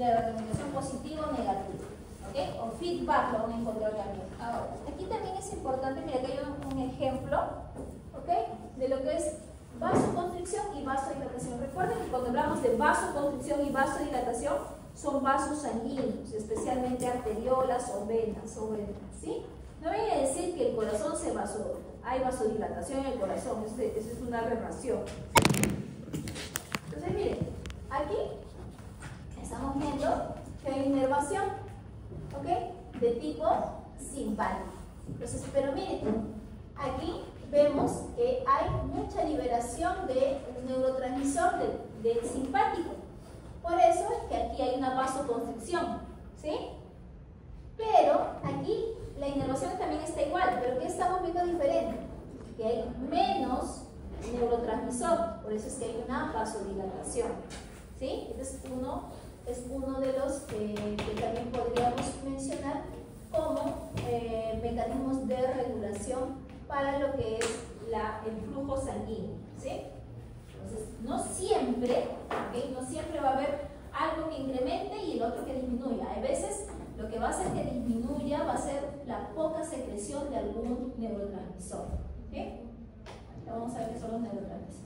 de retroalimentación positiva o negativa. ¿Ok? O feedback lo van a encontrar también. Ahora, aquí también es importante, mira que hay un ejemplo, ¿ok? De lo que es vasoconstricción y vasodilatación. Recuerden que cuando hablamos de vasoconstricción y vasodilatación, son vasos sanguíneos, especialmente arteriolas o venas, ¿sí? No viene a decir que el corazón hay vasodilatación en el corazón, eso es una aberración. Entonces, miren, aquí estamos viendo que hay inervación, ¿ok? De tipo simpático. Entonces, pero miren, aquí vemos que hay mucha liberación de un neurotransmisor del simpático. Por eso es que aquí hay una vasoconstricción, ¿sí? Pero aquí la inervación también está igual, pero ¿qué estamos viendo diferente? Que hay menos neurotransmisor, por eso es que hay una vasodilatación, ¿sí? Este es uno de los que también podríamos mencionar como mecanismos de regulación para lo que es el flujo sanguíneo, ¿sí? Entonces, no siempre, ¿okay? No siempre va a haber algo que incremente y el otro que disminuya. Hay veces lo que va a hacer que disminuya va a ser la poca secreción de algún neurotransmisor. ¿Okay? Vamos a ver qué son los neurotransmisores.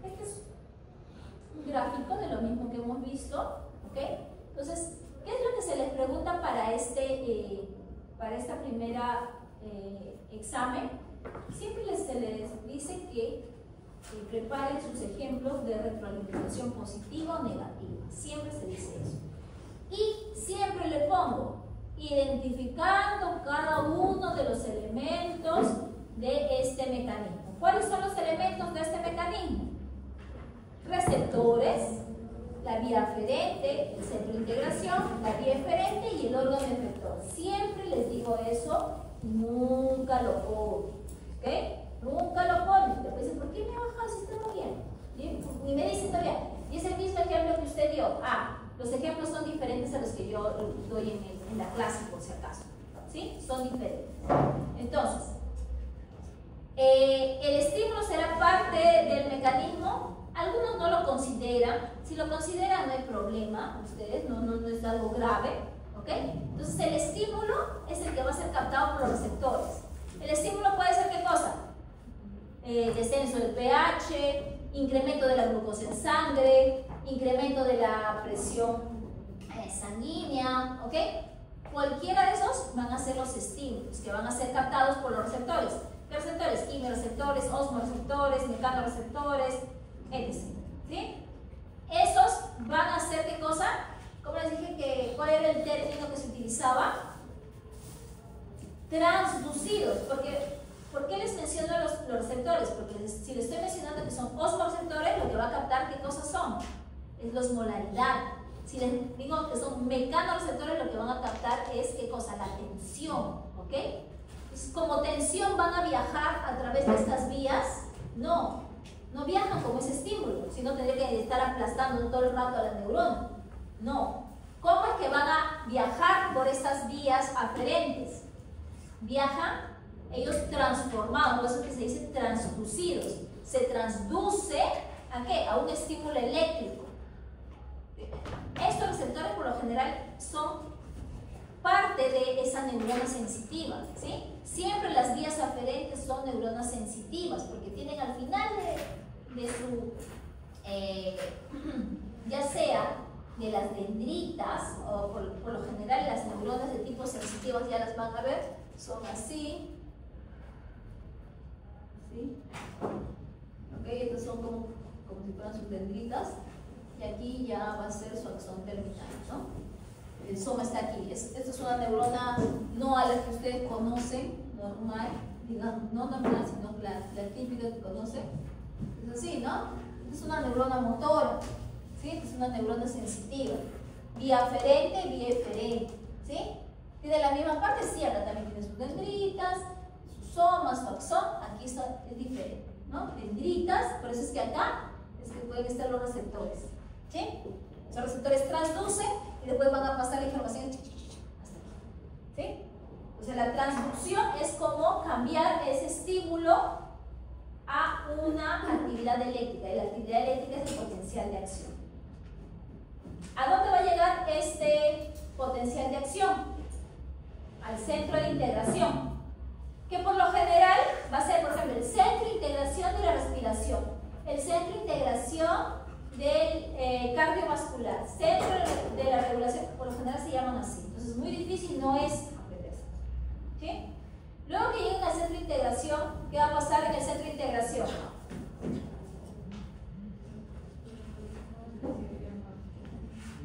Este es un gráfico de lo mismo que hemos visto. ¿Okay? Entonces, ¿qué es lo que se les pregunta para esta primera examen? Siempre se les dice que preparen sus ejemplos de retroalimentación positiva o negativa. Siempre se dice eso. Y siempre le pongo identificando cada uno de los elementos de este mecanismo. ¿Cuáles son los elementos de este mecanismo? Receptores, la vía aferente, el centro de integración, la vía eferente y el órgano efector. Siempre les digo eso y nunca lo pongo. ¿Ok? Nunca lo ponen. Después dicen, ¿por qué me baja si está muy bien? Y me dicen todavía, y es el mismo ejemplo que usted dio. Los ejemplos son diferentes a los que yo doy en la clase, por si acaso. ¿Sí? Son diferentes. Entonces, el estímulo será parte del mecanismo. Algunos no lo consideran. Si lo consideran, no hay problema. Ustedes, no es algo grave. ¿Ok? Entonces, el estímulo es el que va a ser captado por los receptores. El estímulo puede ser ¿qué cosa? Descenso del pH, incremento de la glucosa en sangre, incremento de la presión sanguínea, ¿ok? Cualquiera de esos van a ser los estímulos que van a ser captados por los receptores. ¿Qué receptores? Quimioreceptores, osmoreceptores, mecanoreceptores, etc. ¿Sí? Esos van a ser ¿qué cosa? Como les dije, ¿cuál era el término que se utilizaba? Transducidos, porque ¿por qué les menciono los receptores? Porque si les estoy mencionando que son osmoreceptores, lo que va a captar ¿qué cosas son? Es la osmolaridad. Si les digo que son mecanoreceptores, lo que van a captar es ¿qué cosa? La tensión, ¿ok? Entonces, como tensión van a viajar a través de estas vías, no viajan como ese estímulo, sino tendría que estar aplastando todo el rato a la neurona. No. ¿Cómo es que van a viajar por estas vías aferentes? Viajan ellos transformados, por eso es que se dice transducidos. Se transduce ¿a qué? A un estímulo eléctrico. Estos receptores por lo general son parte de esa neurona sensitiva, ¿sí? Siempre las vías aferentes son neuronas sensitivas porque tienen al final de su, ya sea de las dendritas o por lo general las neuronas de tipo sensitivas ya las van a ver, son así. ¿Sí? Ok, estas son como si fueran sus dendritas y aquí ya va a ser su axón terminal, ¿no? El soma está aquí. Esta es una neurona no a la que ustedes conocen, normal, digamos, no normal, sino la típica que conocen. Es así, ¿no? Es una neurona motora, ¿sí? Es una neurona sensitiva. Vía aferente, vía eferente, ¿sí? Tiene la misma parte, sí, acá también tiene sus dendritas, sus somas, su axón, aquí es diferente, ¿no? Dendritas, por eso es que acá es que pueden estar los receptores, ¿sí? Los receptores transducen y después van a pasar la información hasta aquí, ¿sí? O sea, la transducción es como cambiar ese estímulo a una actividad eléctrica, y la actividad eléctrica es el potencial de acción. potencial de acción, al centro de integración, que por lo general va a ser, por ejemplo, el centro de integración de la respiración, el centro de integración del cardiovascular, centro de la regulación, por lo general se llaman así. Entonces, muy difícil no es aprender esto. ¿Sí? Luego que lleguen al centro de integración, ¿qué va a pasar en el centro de integración?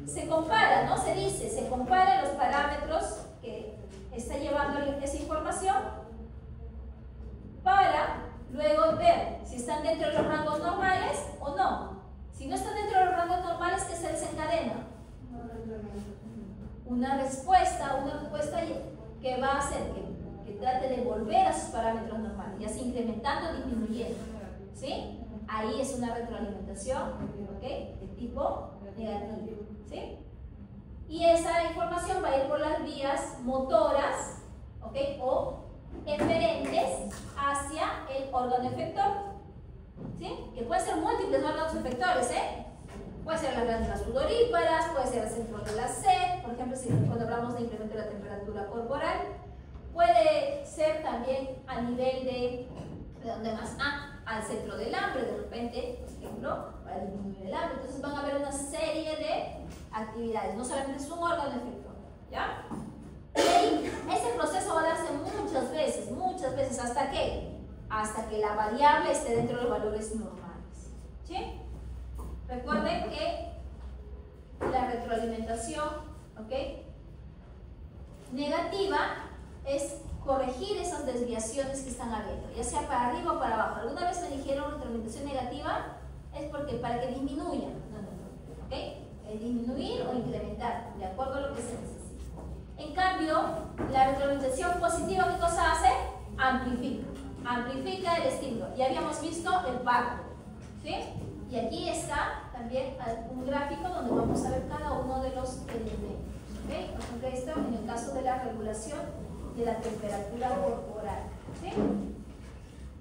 Se compara, ¿no? Se dice, se comparan los parámetros que está llevando esa información para luego ver si están dentro de los rangos normales o no. Si no están dentro de los rangos normales, ¿qué se desencadena? Una respuesta que va a hacer que trate de volver a sus parámetros normales, ya sea incrementando o disminuyendo. ¿Sí? Ahí es una retroalimentación, ¿ok?, de tipo negativo. ¿Sí? Y esa información va a ir por las vías motoras, ¿ok?, o eferentes hacia el órgano efector. ¿Sí? Que pueden ser múltiples órganos efectores, ¿eh? Puede ser las glándulas sudoríparas, puede ser el centro de la sed, por ejemplo, si cuando hablamos de incremento de la temperatura corporal, puede ser también a nivel de ¿dónde más? Al centro del hambre, de repente, por ejemplo, para disminuir el hambre. Entonces van a haber una serie de actividades, no solamente es un órgano efector, ¿ya? Y ese proceso va a darse muchas veces, ¿hasta qué? Hasta que la variable esté dentro de los valores normales. ¿Sí? Recuerden que la retroalimentación, ¿ok?, negativa es corregir esas desviaciones que están habiendo, ya sea para arriba o para abajo. Alguna vez me dijeron retroalimentación negativa es porque para que disminuya. No. ¿Ok? Disminuir o incrementar, de acuerdo a lo que se necesita. En cambio, la retroalimentación positiva, ¿qué cosa hace? Amplifica el estímulo. Ya habíamos visto el pacto, ¿sí? Y aquí está también un gráfico donde vamos a ver cada uno de los elementos. ¿Ok? Por ejemplo, esto en el caso de la regulación de la temperatura corporal. ¿Sí?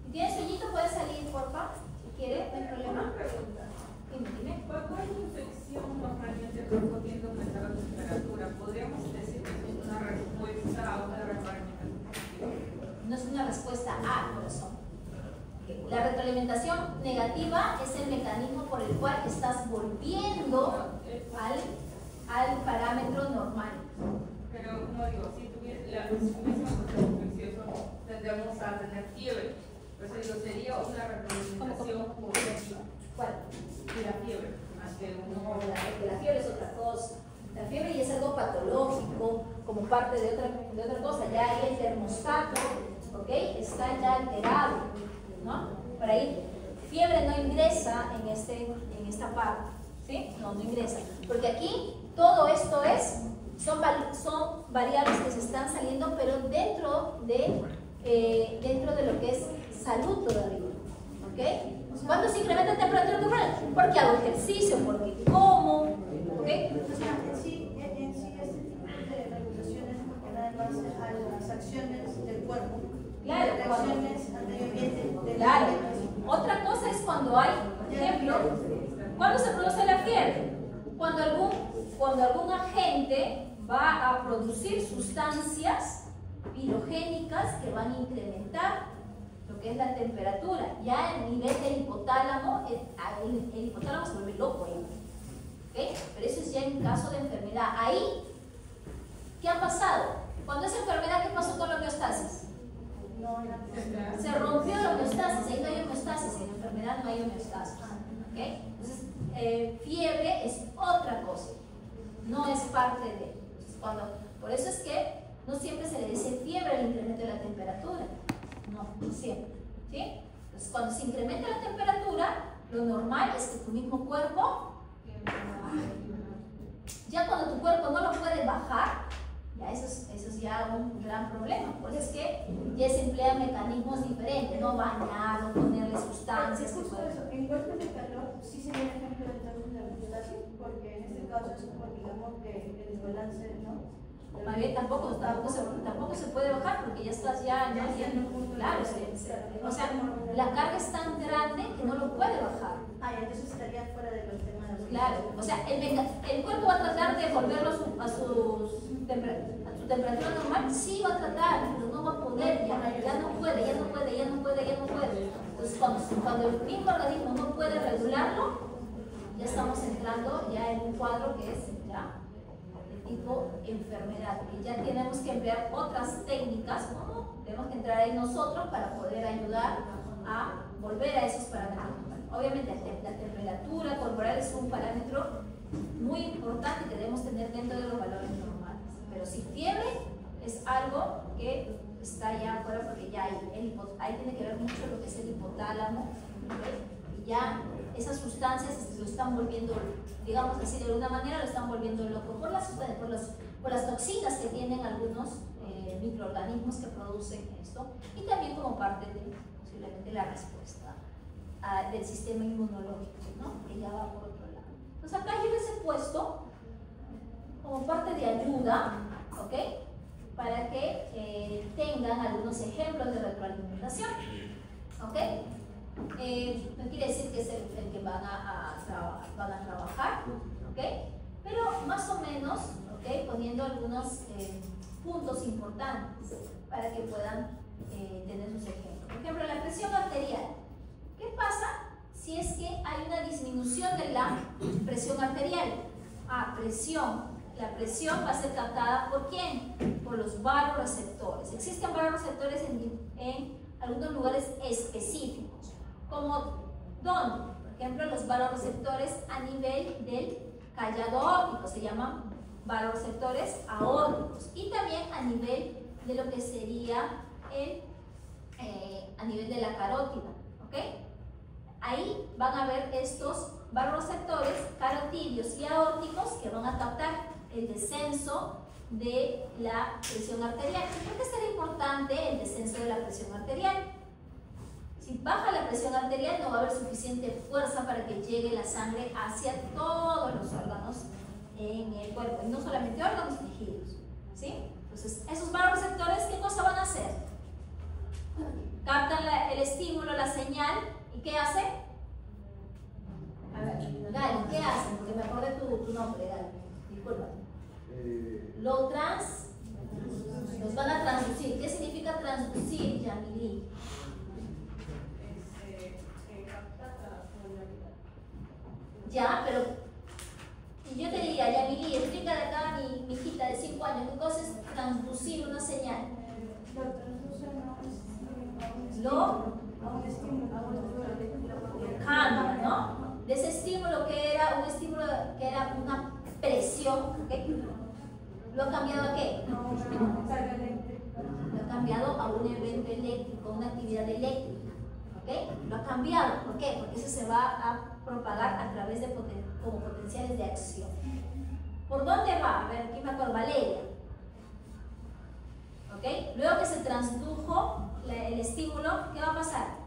Si tienes sueñito, puedes salir, porfa. Si quieres, no hay problema. Una pregunta. Dime. Cuando hay infección normalmente respondiendo a aumentar la temperatura, ¿podríamos decir que es una respuesta a una retroalimentación positiva? No es una respuesta a corazón. La retroalimentación negativa es el mecanismo por el cual estás volviendo al parámetro normal. Pero, como digo, si tuviésemos proceso infeccioso, tendríamos a tener fiebre. Por eso digo, sería una retroalimentación positiva. ¿Cuál? Y la fiebre, más que No, la fiebre es otra cosa. La fiebre ya es algo patológico, como parte de otra cosa. Ya ahí el termostato, ¿ok?, está ya alterado, ¿no? Por ahí, fiebre no ingresa en esta parte, ¿sí? No ingresa. Porque aquí todo esto son variables que se están saliendo, pero dentro de lo que es salud todavía, ¿ok? ¿Cuándo se incrementa la temperatura corporal? Porque hago ejercicio, porque como, ¿ok? O sea, en sí este tipo de regulaciones porque nada más a las acciones del cuerpo, Claro, reacciones al medio ambiente. Claro. Otra cosa es cuando hay, por ejemplo, ¿cuándo se produce la fiebre? Cuando algún agente va a producir sustancias pirogénicas que van a incrementar lo que es la temperatura. Ya a nivel del hipotálamo, el hipotálamo se vuelve loco ahí. ¿Okay? Pero eso es ya en caso de enfermedad. Ahí, ¿qué ha pasado? Cuando esa enfermedad, ¿qué pasó con la homeostasis? Se rompió la homeostasis, ahí no hay homeostasis, en la enfermedad no hay homeostasis. ¿Okay? Entonces, fiebre es otra cosa, no es parte de. Entonces, por eso es que no siempre se le dice fiebre al incremento de la temperatura. No siempre. ¿Sí? Entonces, cuando se incrementa la temperatura, lo normal es que tu mismo cuerpo baje. Ya cuando tu cuerpo no lo puede bajar, ya eso es ya un gran problema. Por eso es que ya se emplean mecanismos diferentes, no bañar, no ponerle sustancias. En cuerpos de calor sí sería un ejemplo de términos de homeostasis, porque en este caso es como digamos que el desbalance, ¿no? Más bien tampoco se puede bajar porque ya estás ya claro, o sea, la carga es tan grande que no lo puede bajar. Entonces estaría fuera de los temas. Claro, o sea, el cuerpo va a tratar de volverlo a sus temperatura normal, sí va a tratar, pero no va a poder, ya no puede. Entonces, cuando el mismo organismo no puede regularlo, ya estamos entrando ya en un cuadro que es ya de tipo enfermedad. Y ya tenemos que emplear otras técnicas, ¿no? Tenemos que entrar ahí nosotros para poder ayudar a volver a esos parámetros. Obviamente la temperatura corporal es un parámetro muy importante que debemos tener dentro de los valores normales. Pero si fiebre es algo que está ya afuera porque ya ahí tiene que ver mucho lo que es el hipotálamo, ¿okay? Y ya esas sustancias lo están volviendo, digamos así, de alguna manera lo están volviendo loco por las toxinas que tienen algunos microorganismos que producen esto y también como parte de posiblemente la respuesta del sistema inmunológico, ¿no? Que ya va por otro lado. Entonces acá yo les he puesto como parte de ayuda, ¿ok? Para que tengan algunos ejemplos de retroalimentación, ¿ok? No quiere decir que es el que van a trabajar, ¿ok? Pero más o menos, ¿ok? Poniendo algunos puntos importantes para que puedan tener sus ejemplos. Por ejemplo, la presión arterial. ¿Qué pasa si es que hay una disminución de la presión arterial? Presión. La presión va a ser captada ¿por quién? Por los vasoreceptores. Existen vasoreceptores en algunos lugares específicos. ¿Como dónde? Por ejemplo, los vasoreceptores a nivel del callado aórtico se llaman vasoreceptores aórticos. Y también a nivel de lo que sería a nivel de la carótida. ¿Ok? Ahí van a ver estos vasoreceptores carotídeos y aórticos que van a captar el descenso de la presión arterial. ¿Por qué será importante el descenso de la presión arterial? Si baja la presión arterial no va a haber suficiente fuerza para que llegue la sangre hacia todos los órganos en el cuerpo, y no solamente órganos, tejidos, ¿sí? Entonces, esos vasoreceptores, ¿qué cosa van a hacer? Captan el estímulo, la señal, ¿y qué hacen? A ver, Gali, ¿qué hacen? Porque me acordé tu nombre, Gali, disculpa. Los van a transducir. ¿Qué significa transducir, Yamili? Ya, pero yo te diría, Yamili, explica de acá a mi hijita de 5 años, ¿qué cosa es transducir una señal? Cambia, ¿no? De ese estímulo que era un estímulo que era una presión, ¿okay? ¿Lo ha cambiado a qué? Lo ha cambiado a un evento eléctrico, a una actividad eléctrica, ¿ok? Lo ha cambiado, ¿por qué? Porque eso se va a propagar a través de como potenciales de acción. ¿Por dónde va? A ver, aquí me acuerdo, Valeria. ¿Ok? Luego que se transdujo el estímulo, ¿qué va a pasar?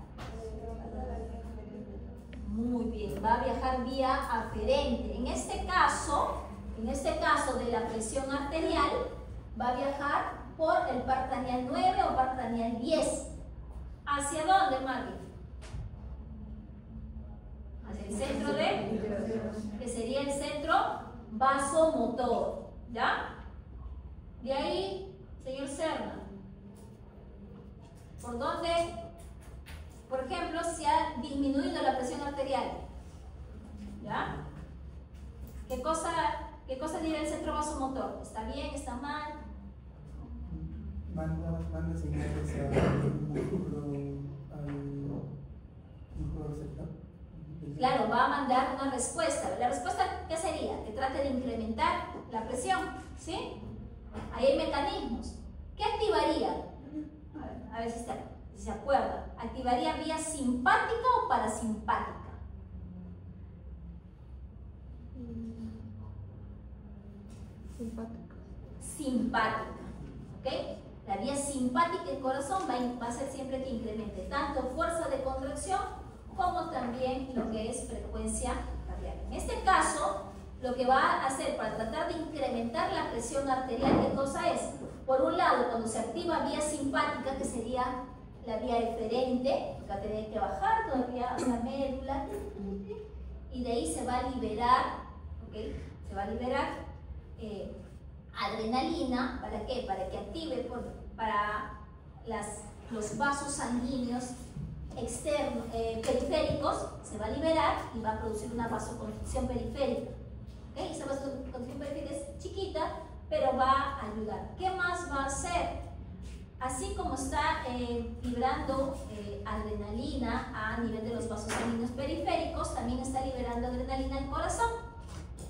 Muy bien, va a viajar vía aferente. En este caso de la presión arterial, va a viajar por el par craneal 9 o par craneal 10. ¿Hacia dónde, Maggie? Hacia el centro que sería el centro vasomotor, ¿ya? De ahí, señor Serna, ¿por dónde? Por ejemplo, se ha disminuido la presión arterial, ¿ya? ¿Qué cosa dirá el centro vasomotor? ¿Está bien? ¿Está mal? Manda señales al músculo receptor. Claro, va a mandar una respuesta. ¿La respuesta qué sería? Que trate de incrementar la presión, ¿sí? Ahí hay mecanismos. ¿Qué activaría? A ver si se acuerda. ¿Activaría vía simpática o parasimpática? Simpática. ¿Ok? La vía simpática del corazón va a ser siempre que incremente tanto fuerza de contracción como también lo que es frecuencia cardíaca. En este caso, lo que va a hacer para tratar de incrementar la presión arterial, ¿qué cosa es? Por un lado, cuando se activa vía simpática, que sería la vía eferente, va a tener que bajar todavía a la médula, y de ahí se va a liberar, ¿ok? Se va a liberar adrenalina, ¿para qué? Para que active para los vasos sanguíneos externos, periféricos, se va a liberar y va a producir una vasoconstricción periférica. ¿Okay? Esa vasoconstricción periférica es chiquita, pero va a ayudar. ¿Qué más va a hacer? Así como está liberando adrenalina a nivel de los vasos sanguíneos periféricos, también está liberando adrenalina al corazón.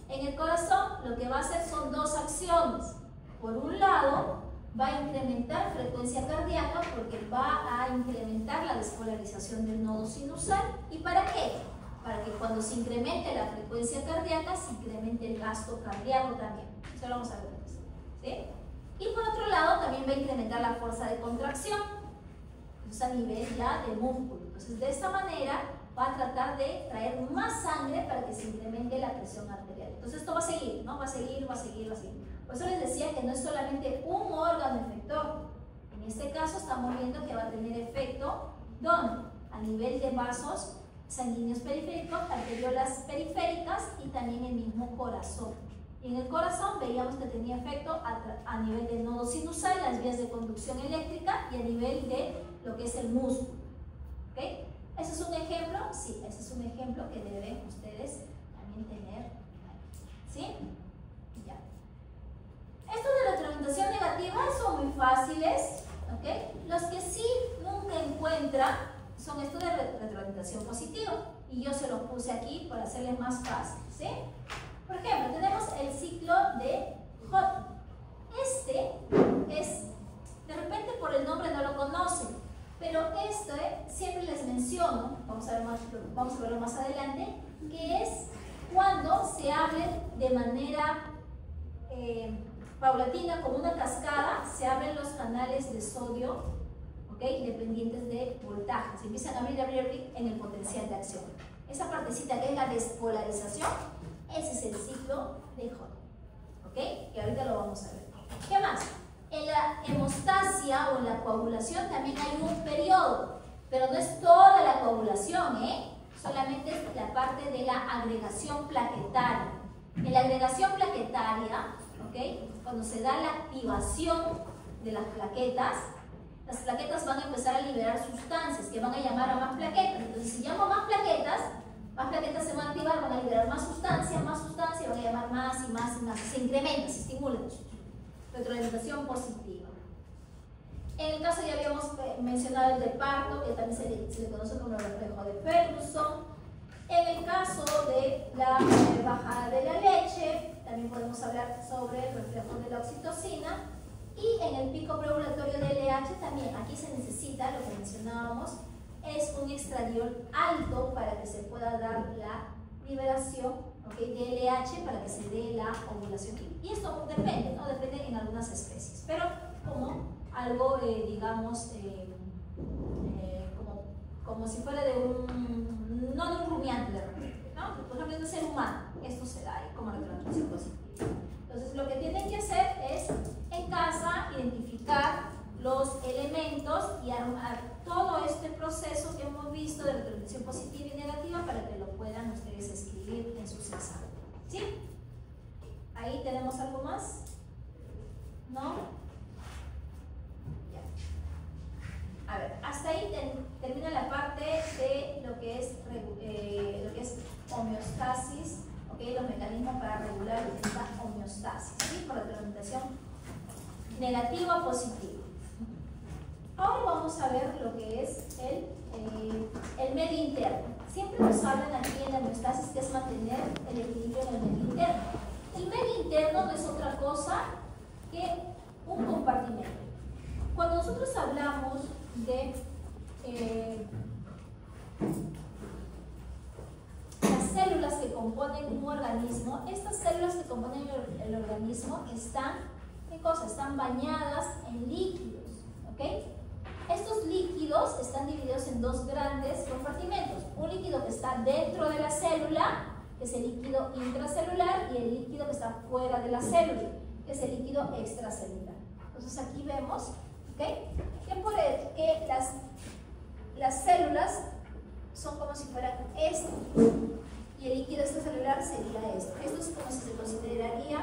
En el corazón lo que va a hacer son dos acciones. Por un lado, va a incrementar frecuencia cardíaca porque va a incrementar la despolarización del nodo sinusal. ¿Y para qué? Para que cuando se incremente la frecuencia cardíaca, se incremente el gasto cardíaco también. Eso lo vamos a ver después. ¿Sí? Y por otro lado, también va a incrementar la fuerza de contracción. Entonces, a nivel ya de músculo. Entonces, de esta manera, va a tratar de traer más sangre para que se incremente la presión arterial. Entonces, esto va a seguir, ¿no? Va a seguir, va a seguir, va a seguir. Por eso les decía que no es solamente un órgano efector. En este caso estamos viendo que va a tener efecto ¿dónde? A nivel de vasos sanguíneos periféricos, arteriolas periféricas y también el mismo corazón. Y en el corazón veíamos que tenía efecto a nivel del nodo sinusal, las vías de conducción eléctrica y a nivel de lo que es el músculo. ¿Okay? ¿Ese es un ejemplo? Sí, ese es un ejemplo que deben ustedes también tener. ¿Sí? Ya. Estos de retroalimentación negativa son muy fáciles, ¿ok? Los que sí nunca encuentran son estos de retroalimentación positiva. Y yo se los puse aquí para hacerles más fácil, ¿sí? Por ejemplo, tenemos el ciclo de Hot. Este es, de repente por el nombre no lo conocen, pero siempre les menciono, vamos a verlo más adelante, que es cuando se abre de manera paulatina, como una cascada, se abren los canales de sodio, ¿okay? Dependientes de voltaje. Se empiezan a abrir en el potencial de acción. Esa partecita que es la despolarización, ese es el ciclo de Hot. ¿Ok? Y ahorita lo vamos a ver. ¿Qué más? En la hemostasia o en la coagulación también hay un periodo, pero no es toda la coagulación, solamente es la parte de la agregación plaquetaria. En la agregación plaquetaria, ¿ok? Cuando se da la activación de las plaquetas van a empezar a liberar sustancias que van a llamar a más plaquetas. Entonces, si llamo más plaquetas se van a activar, van a liberar más sustancia, van a llamar más y más y más. Se incrementa, se estimula. Retroalimentación positiva. En el caso ya habíamos mencionado el de parto, que también se le conoce como el reflejo de Ferguson. En el caso de la bajada de la leche, también podemos hablar sobre el reflejo de la oxitocina. Y en el pico preovulatorio de LH también, aquí se necesita, lo que mencionábamos, es un estradiol alto para que se pueda dar la liberación, ¿okay? de LH para que se dé la ovulación. Y esto depende, ¿no? Depende en algunas especies, pero como algo, digamos, como si fuera de no de un rumiante de repente, ¿no? Por ejemplo, de un ser humano, esto se da ahí como retroalimentación positiva. Entonces, lo que tienen que hacer es, en casa, identificar los elementos y armar todo este proceso que hemos visto de retroalimentación positiva y negativa para que lo puedan ustedes escribir en sus exámenes. ¿Sí? ¿Ahí tenemos algo más? ¿No? Ya. A ver, hasta ahí termina la parte de lo que es homeostasis, ¿okay? Los mecanismos para regular esta homeostasis, ¿sí? Por retroalimentación negativa o positiva. Ahora vamos a ver lo que es el medio interno. Siempre nos hablan aquí en la homeostasis que es mantener el equilibrio en el medio interno. El medio interno no es otra cosa que un compartimento. Cuando nosotros hablamos de las células que componen un organismo, estas células que componen el organismo están, ¿qué cosa? Están bañadas en líquidos, ¿ok? Estos líquidos están divididos en dos grandes compartimentos. Un líquido que está dentro de la célula, que es el líquido intracelular, y el líquido que está fuera de la célula, que es el líquido extracelular. Entonces aquí vemos, ¿okay? que las células son como si fueran esto, y el líquido extracelular sería esto. Esto es como si se consideraría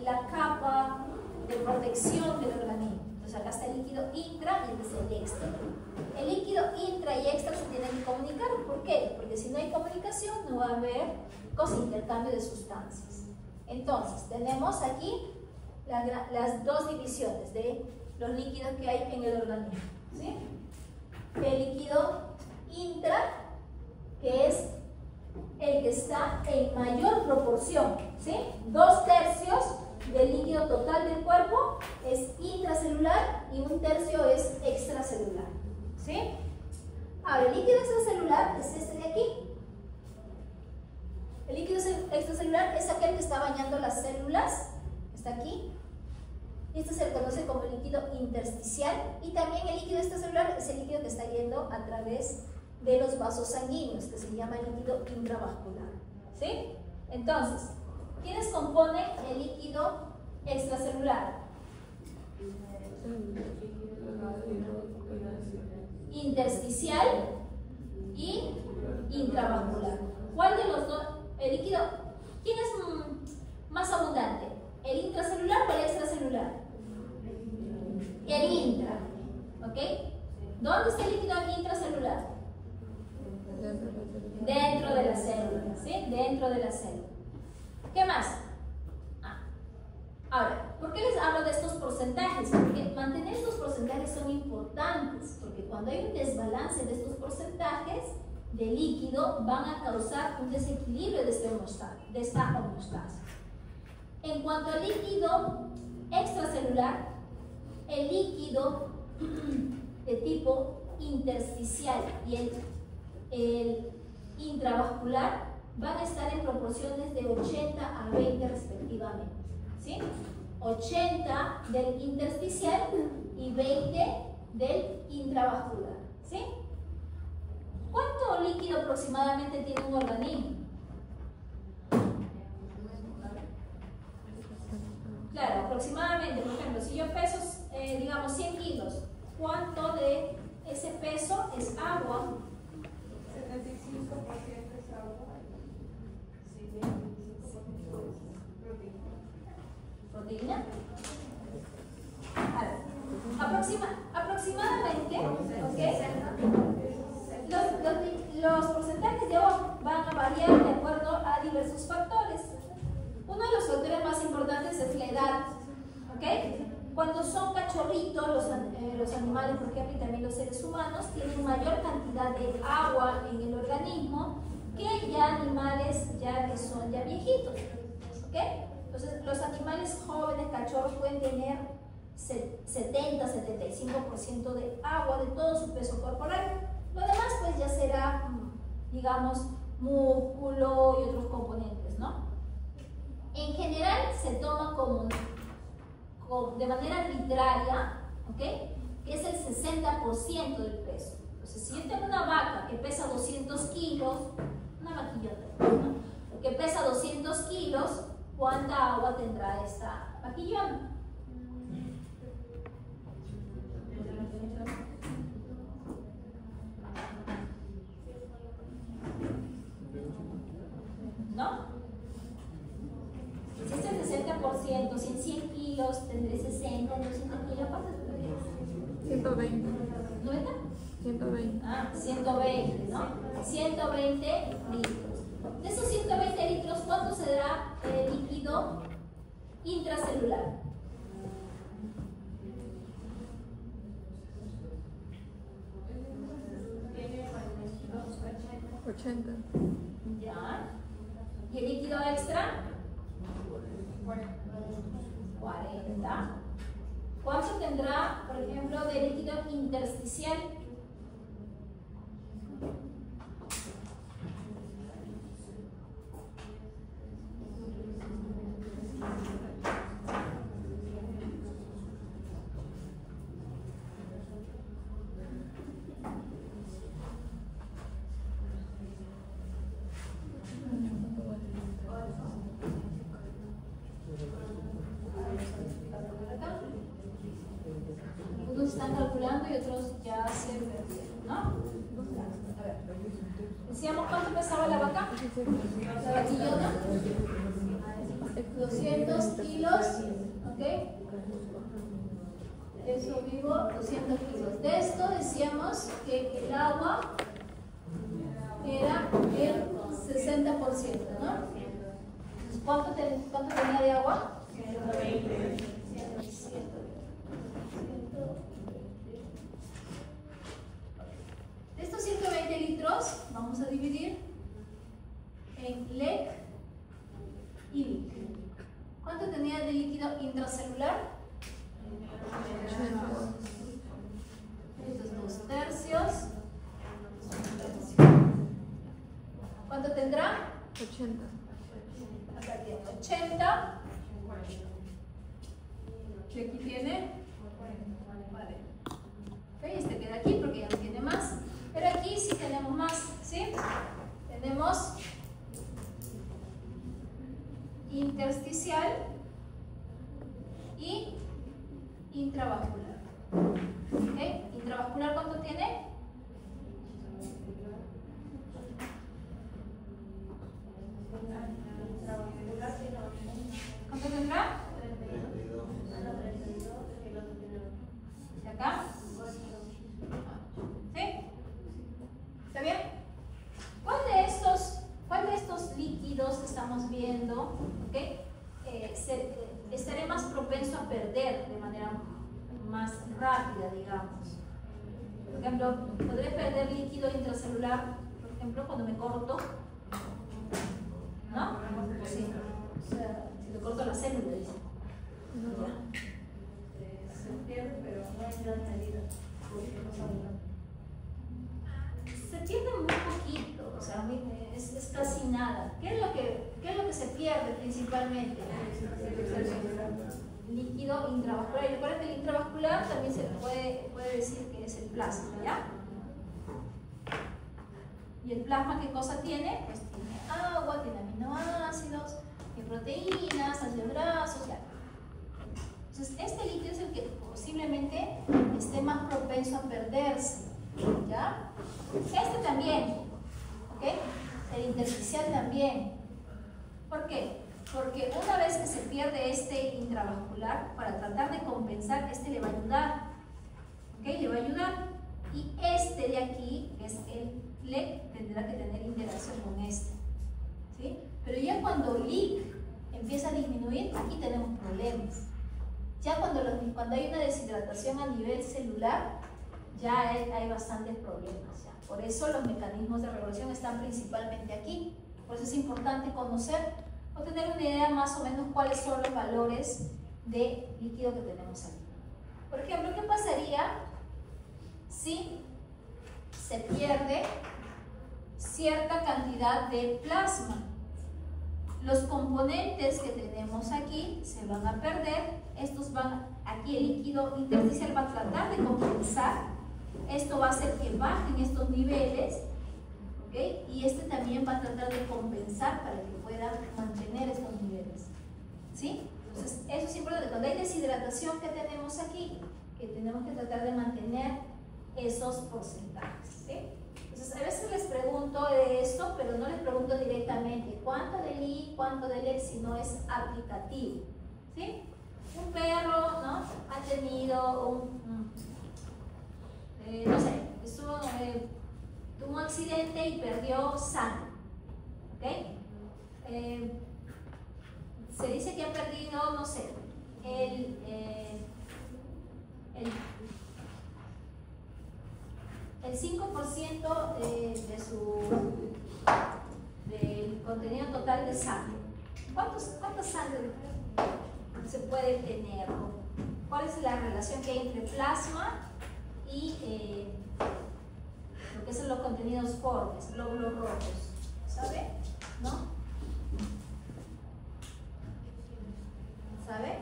la porque si no hay comunicación no va a haber intercambio de sustancias. Entonces, tenemos aquí las dos divisiones de los líquidos que hay en el organismo, ¿sí? El líquido intra, que es el que está en mayor proporción, ¿sí? 2/3 del líquido total del cuerpo es intracelular y 1/3 es extracelular, ¿sí? Ahora, el líquido extracelular es este de aquí. El líquido extracelular es aquel que está bañando las células, está aquí. Este se le conoce como líquido intersticial, y también el líquido extracelular es el líquido que está yendo a través de los vasos sanguíneos, que se llama líquido intravascular, ¿sí? Entonces, ¿quiénes componen el líquido extracelular? Intersticial y intravascular. ¿Cuál de los dos? El líquido, ¿quién es más abundante? ¿El intracelular o el extracelular? El intra, ¿ok? ¿Dónde está el líquido intracelular? Dentro de la célula, ¿sí? Dentro de la célula. ¿Qué más? Ahora, ¿por qué les hablo de estos porcentajes? Porque mantener estos porcentajes son importantes, porque cuando hay un desbalance de estos porcentajes de líquido, van a causar un desequilibrio de esta homeostasis. En cuanto al líquido extracelular, el líquido de tipo intersticial y el intravascular van a estar en proporciones de 80 a 20 respectivamente, ¿sí? 80 del intersticial y 20 del intravascular, ¿sí? ¿Cuánto líquido aproximadamente tiene un organismo? Claro, aproximadamente, por ejemplo, si yo peso, digamos, 100 kilos, ¿cuánto de ese peso es agua? 75% es agua. Sí, 25% es ¿Proteína? A ver, aproximadamente, ¿ok? Los porcentajes de agua van a variar de acuerdo a diversos factores. Uno de los factores más importantes es la edad, ¿ok? Cuando son cachorritos, los animales, por ejemplo, y también los seres humanos, tienen mayor cantidad de agua en el organismo que ya animales que son ya viejitos, ¿ok? Entonces, los animales jóvenes, cachorros, pueden tener 70-75% de agua de todo su peso corporal. Lo demás, pues, ya será, digamos, músculo y otros componentes, ¿no? En general, se toma de manera arbitraria, ¿ok? Que es el 60% del peso. Entonces, si yo tengo una vaca que pesa 200 kilos, una vaquillota, ¿no? Que pesa 200 kilos, ¿cuánta agua tendrá esta vaquillona? ¿No? Si este es el 60%, si en 100 kilos tendré 60, en 200 kilos, ¿cuántas tendría? 120. ¿90? 120. Ah, 120, ¿no? 120 litros. De esos 120 litros, ¿cuánto será el líquido intracelular? $80. 80. Ya. ¿Y el líquido extra? 40. ¿Cuánto tendrá, por ejemplo, de líquido intersticial? Unos están calculando y otros ya se perdieron, ¿no? A ver. Decíamos, ¿cuánto pesaba la vaca? La vaquillona. 200 kilos, ¿ok? Eso vivo, 200 kilos. De esto decíamos que el agua era el 60%, ¿no? Entonces, ¿cuánto tenía de agua? 120. 120. De estos 120 litros vamos a dividir en LEC y LIC. ¿Cuánto tenía de líquido intracelular? Estos 2/3. ¿Cuánto tendrá? 80. Acá tiene 80. ¿Y aquí tiene? Vale. Ok, este queda aquí porque ya no tiene más. Pero aquí sí tenemos más, ¿sí? Tenemos intersticial y intravascular. ¿Ok? ¿Intravascular cuánto tiene? ¿Cuánto tendrá? ¿Y acá? ¿Sí? ¿Está bien? ¿Cuál de estos líquidos que estamos viendo, okay, estaré más propenso a perder de manera más rápida, digamos? Por ejemplo, ¿podré perder líquido intracelular, por ejemplo, cuando me corto? ¿No? Sí. O sea, si me corto la célula, dice. Se pierde, pero no hay gran medida. Se pierde muy poquito, o sea, es casi nada. ¿Qué es lo que se pierde principalmente? Líquido intravascular. Y recuerden que el intravascular también se puede decir que es el plasma, ¿ya? ¿Y el plasma qué cosa tiene? Pues tiene agua, tiene aminoácidos, tiene proteínas, ácidos grasos, ya. Entonces, este líquido es el que posiblemente esté más propenso a perderse, ¿ya? Este también, ¿ok? El intersticial también. ¿Por qué? Porque una vez que se pierde este intravascular, para tratar de compensar, este le va a ayudar, ¿ok? Le va a ayudar. Y este de aquí, que es el LEC, tendrá que tener interacción con este, ¿sí? Pero ya cuando LIC empieza a disminuir, aquí tenemos problemas. Ya cuando hay una deshidratación a nivel celular, ya hay bastantes problemas. Ya. Por eso los mecanismos de regulación están principalmente aquí. Por eso es importante conocer o tener una idea más o menos cuáles son los valores de líquido que tenemos aquí. Por ejemplo, ¿qué pasaría si se pierde cierta cantidad de plasma? Los componentes que tenemos aquí se van a perder. Aquí el líquido intersticial va a tratar de compensar. Esto va a hacer que bajen estos niveles, ¿okay? Y este también va a tratar de compensar para que pueda mantener estos niveles, ¿sí? Entonces, eso es importante. Cuando hay deshidratación que tenemos aquí, que tenemos que tratar de mantener esos porcentajes, ¿sí? Entonces, a veces les pregunto de esto, pero no les pregunto directamente cuánto del I, cuánto del X, sino es aplicativo, ¿sí? Un perro, ¿no? Ha tenido no sé, tuvo un accidente y perdió sangre, ¿ok? Se dice que ha perdido, no sé, el 5% del contenido total de sangre. ¿Cuánta sangre se puede tener? ¿Cuál es la relación que hay entre plasma y lo que son los contenidos formes, glóbulos rojos? ¿Sabe? ¿No? ¿Sabe?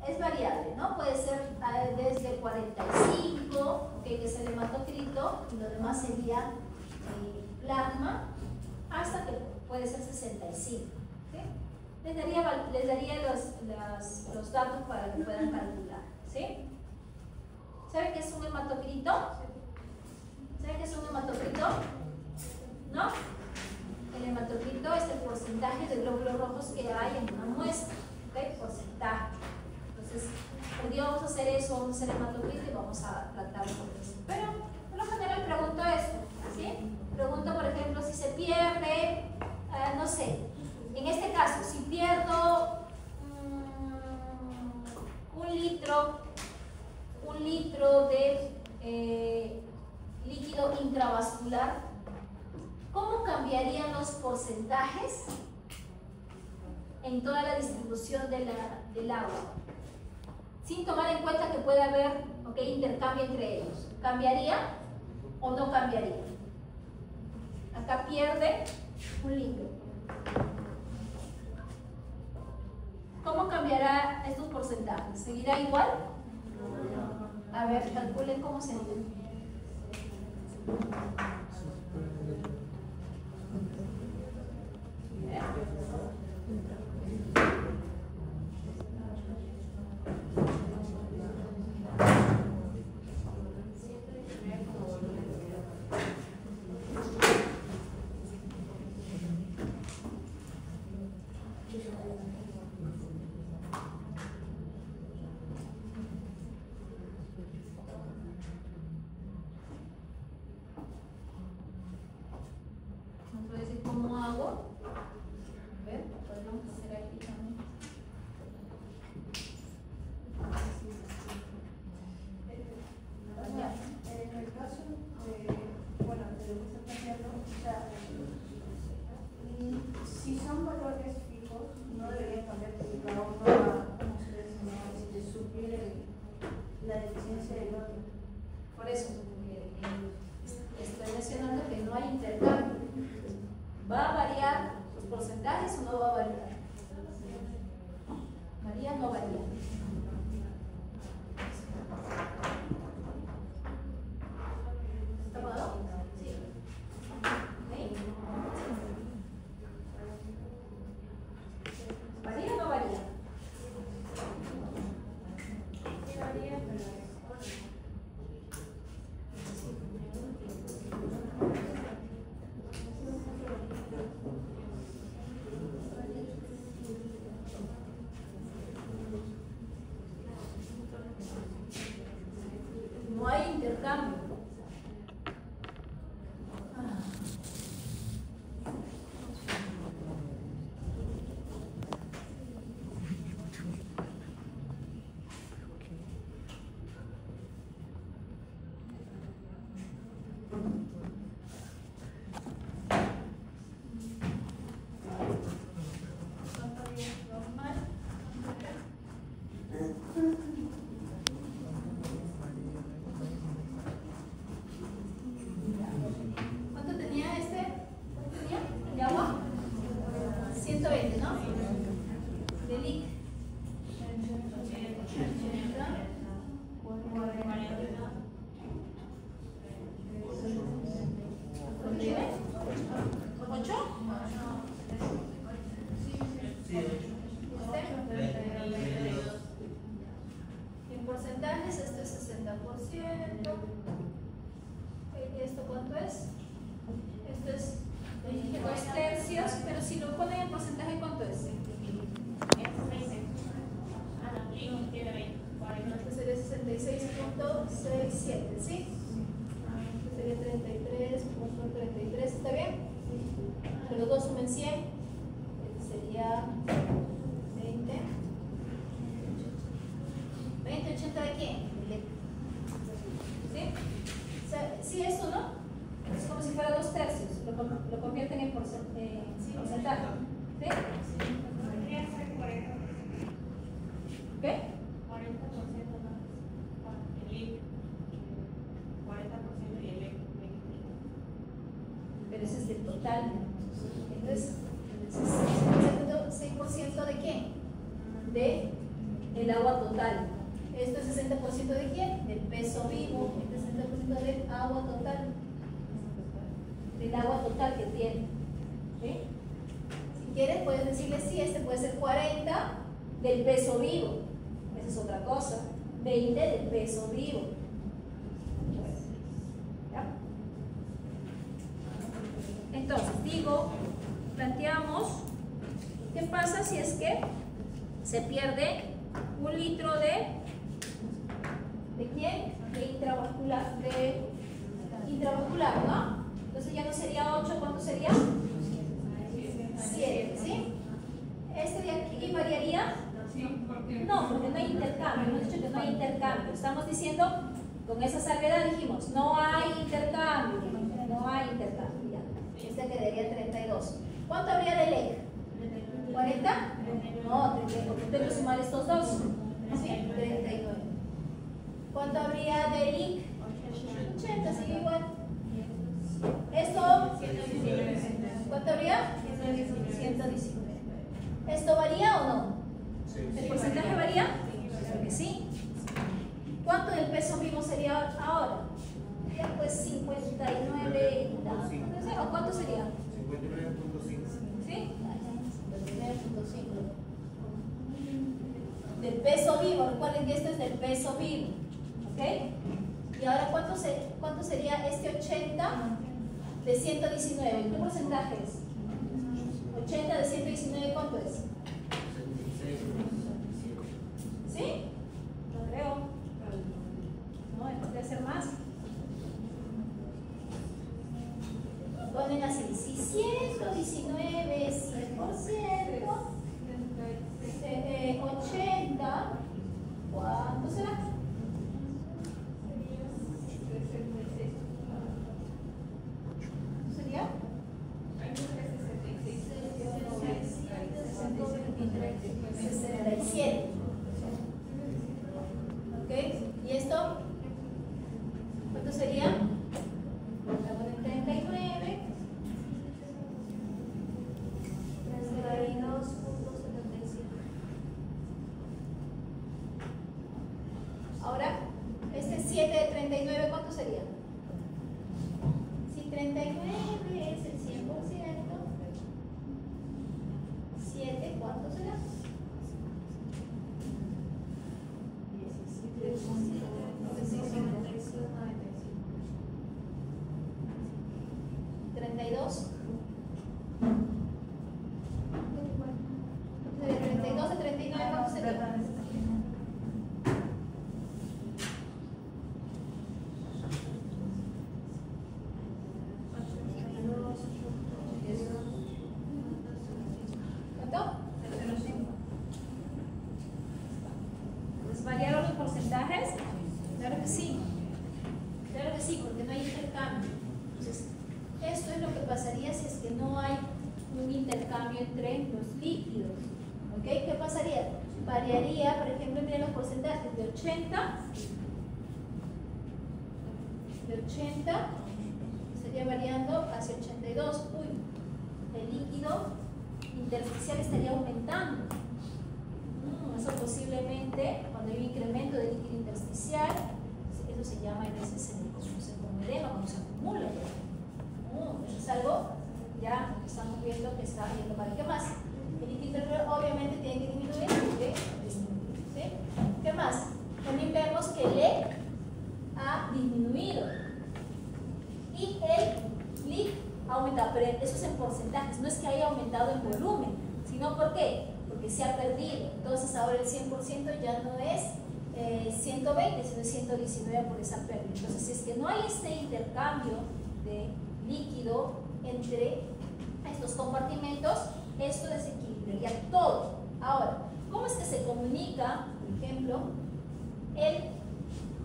Es variable, ¿no? Puede ser desde 45, que es el hematocrito, y lo demás sería plasma, hasta que puede ser 65. ¿Sí? Les daría los datos para que puedan calcular. ¿Sí? ¿Saben qué es un hematocrito? ¿Saben qué es un hematocrito? ¿No? El hematocrito es el porcentaje de glóbulos rojos que hay en una muestra. ¿Ok? Porcentaje. Entonces, un día vamos a hacer eso, vamos a hacer hematocrito y vamos a tratar con eso. Pero, por lo general, pregunto esto. sé, en este caso, si pierdo un litro de líquido intravascular, ¿cómo cambiarían los porcentajes en toda la distribución del agua? Sin tomar en cuenta que puede haber intercambio entre ellos. ¿Cambiaría o no cambiaría? Acá pierde un litro. ¿Cómo cambiará estos porcentajes? ¿Seguirá igual? A ver, calculen cómo se entiende. ¿Esto cuánto es? Esto es 2/3, pero si lo ponen en porcentaje, ¿cuánto es? Esto sería 66.67, ¿sí? Esto sería 33.33, ¿está bien? Que los dos sumen 100, este sería 20, 80 ¿de quién? ¿Sí? Sí, esto, ¿no? Es como si fuera 2/3, lo convierten en porcentaje. ¿Sí? ¿Qué? 40% más el IC, 40% y el EC. Pero ese es el total. Entonces, 6% de quién? De el agua total. Esto es 60% de quién? Del peso vivo. Este es 60% del agua total. Del agua total que tiene. ¿Sí? Si quieres, puedes decirle sí, este puede ser 40 del peso vivo. Esa es otra cosa. 20 del peso vivo. ¿Ya? Entonces, planteamos, ¿qué pasa si es que se pierde 1 litro ¿de quién? De intravascular, ¿no? Entonces ya no sería 8, ¿cuánto sería? 7, ¿sí? Este de aquí variaría. Sí, porque No, porque no hay intercambio. Hemos dicho que no hay intercambio. Estamos diciendo, con esa salvedad dijimos, no hay intercambio. No hay intercambio. Ya. Este quedaría 32. ¿Cuánto habría de LEC? ¿40? No, 39, porque tengo que sumar estos dos. ¿Sí? 39. ¿Cuánto habría de LIC? 80, sigue igual. Esto, ¿cuánto habría? 119. ¿Esto varía o no? ¿El porcentaje varía? Claro que sí. ¿Cuánto del peso vivo sería ahora? Ya pues 59 y tanto. ¿O cuánto sería? 59.5. ¿Sí? 59.5. Del peso vivo, recuerden que esto es del peso vivo. ¿Ok? Y ahora, ¿cuánto sería este 80 de 119? ¿Qué porcentaje es? 80 de 119, ¿cuánto es? ¿Sí? No creo. No, debe ser más. Ponen así, si 119 es 100%, 80, ¿cuánto será? ¿Sería? 67. ¿Ok? ¿Y esto? ¿Cuánto sería? Estamos en 39. 32.77. Ahora, este 7 de 39, ¿cuánto sería? Si 39 es el 100%, 7, ¿cuánto será? 32. De 32 a 39, ¿cuánto sería? ¿Cuánto? ¿Pues variaron los porcentajes? Claro que sí. Claro que sí, porque no hay intercambio. Entonces, esto es lo que pasaría si es que no hay un intercambio entre los líquidos. ¿Ok? ¿Qué pasaría? Variaría, por ejemplo, miren los porcentajes de 80, estaría variando hacia 82. Uy, el líquido intersticial estaría aumentando. Eso posiblemente, cuando hay un incremento del líquido intersticial, eso se llama a veces como edema, cuando se acumula. Eso es algo ya estamos viendo que está yendo para qué más. El líquido interior obviamente tiene que disminuir, ¿sí? ¿Qué más? También vemos que el LEC ha disminuido y el LIC ha aumentado, pero eso es en porcentajes, no es que haya aumentado en volumen, sino ¿por qué? Porque se ha perdido. Entonces ahora el 100% ya no es 120, sino es 119 por esa pérdida. Entonces, si es que no hay este intercambio de líquido entre estos compartimentos, esto desequilibraría todo. Ahora, ¿cómo es que se comunica, por ejemplo,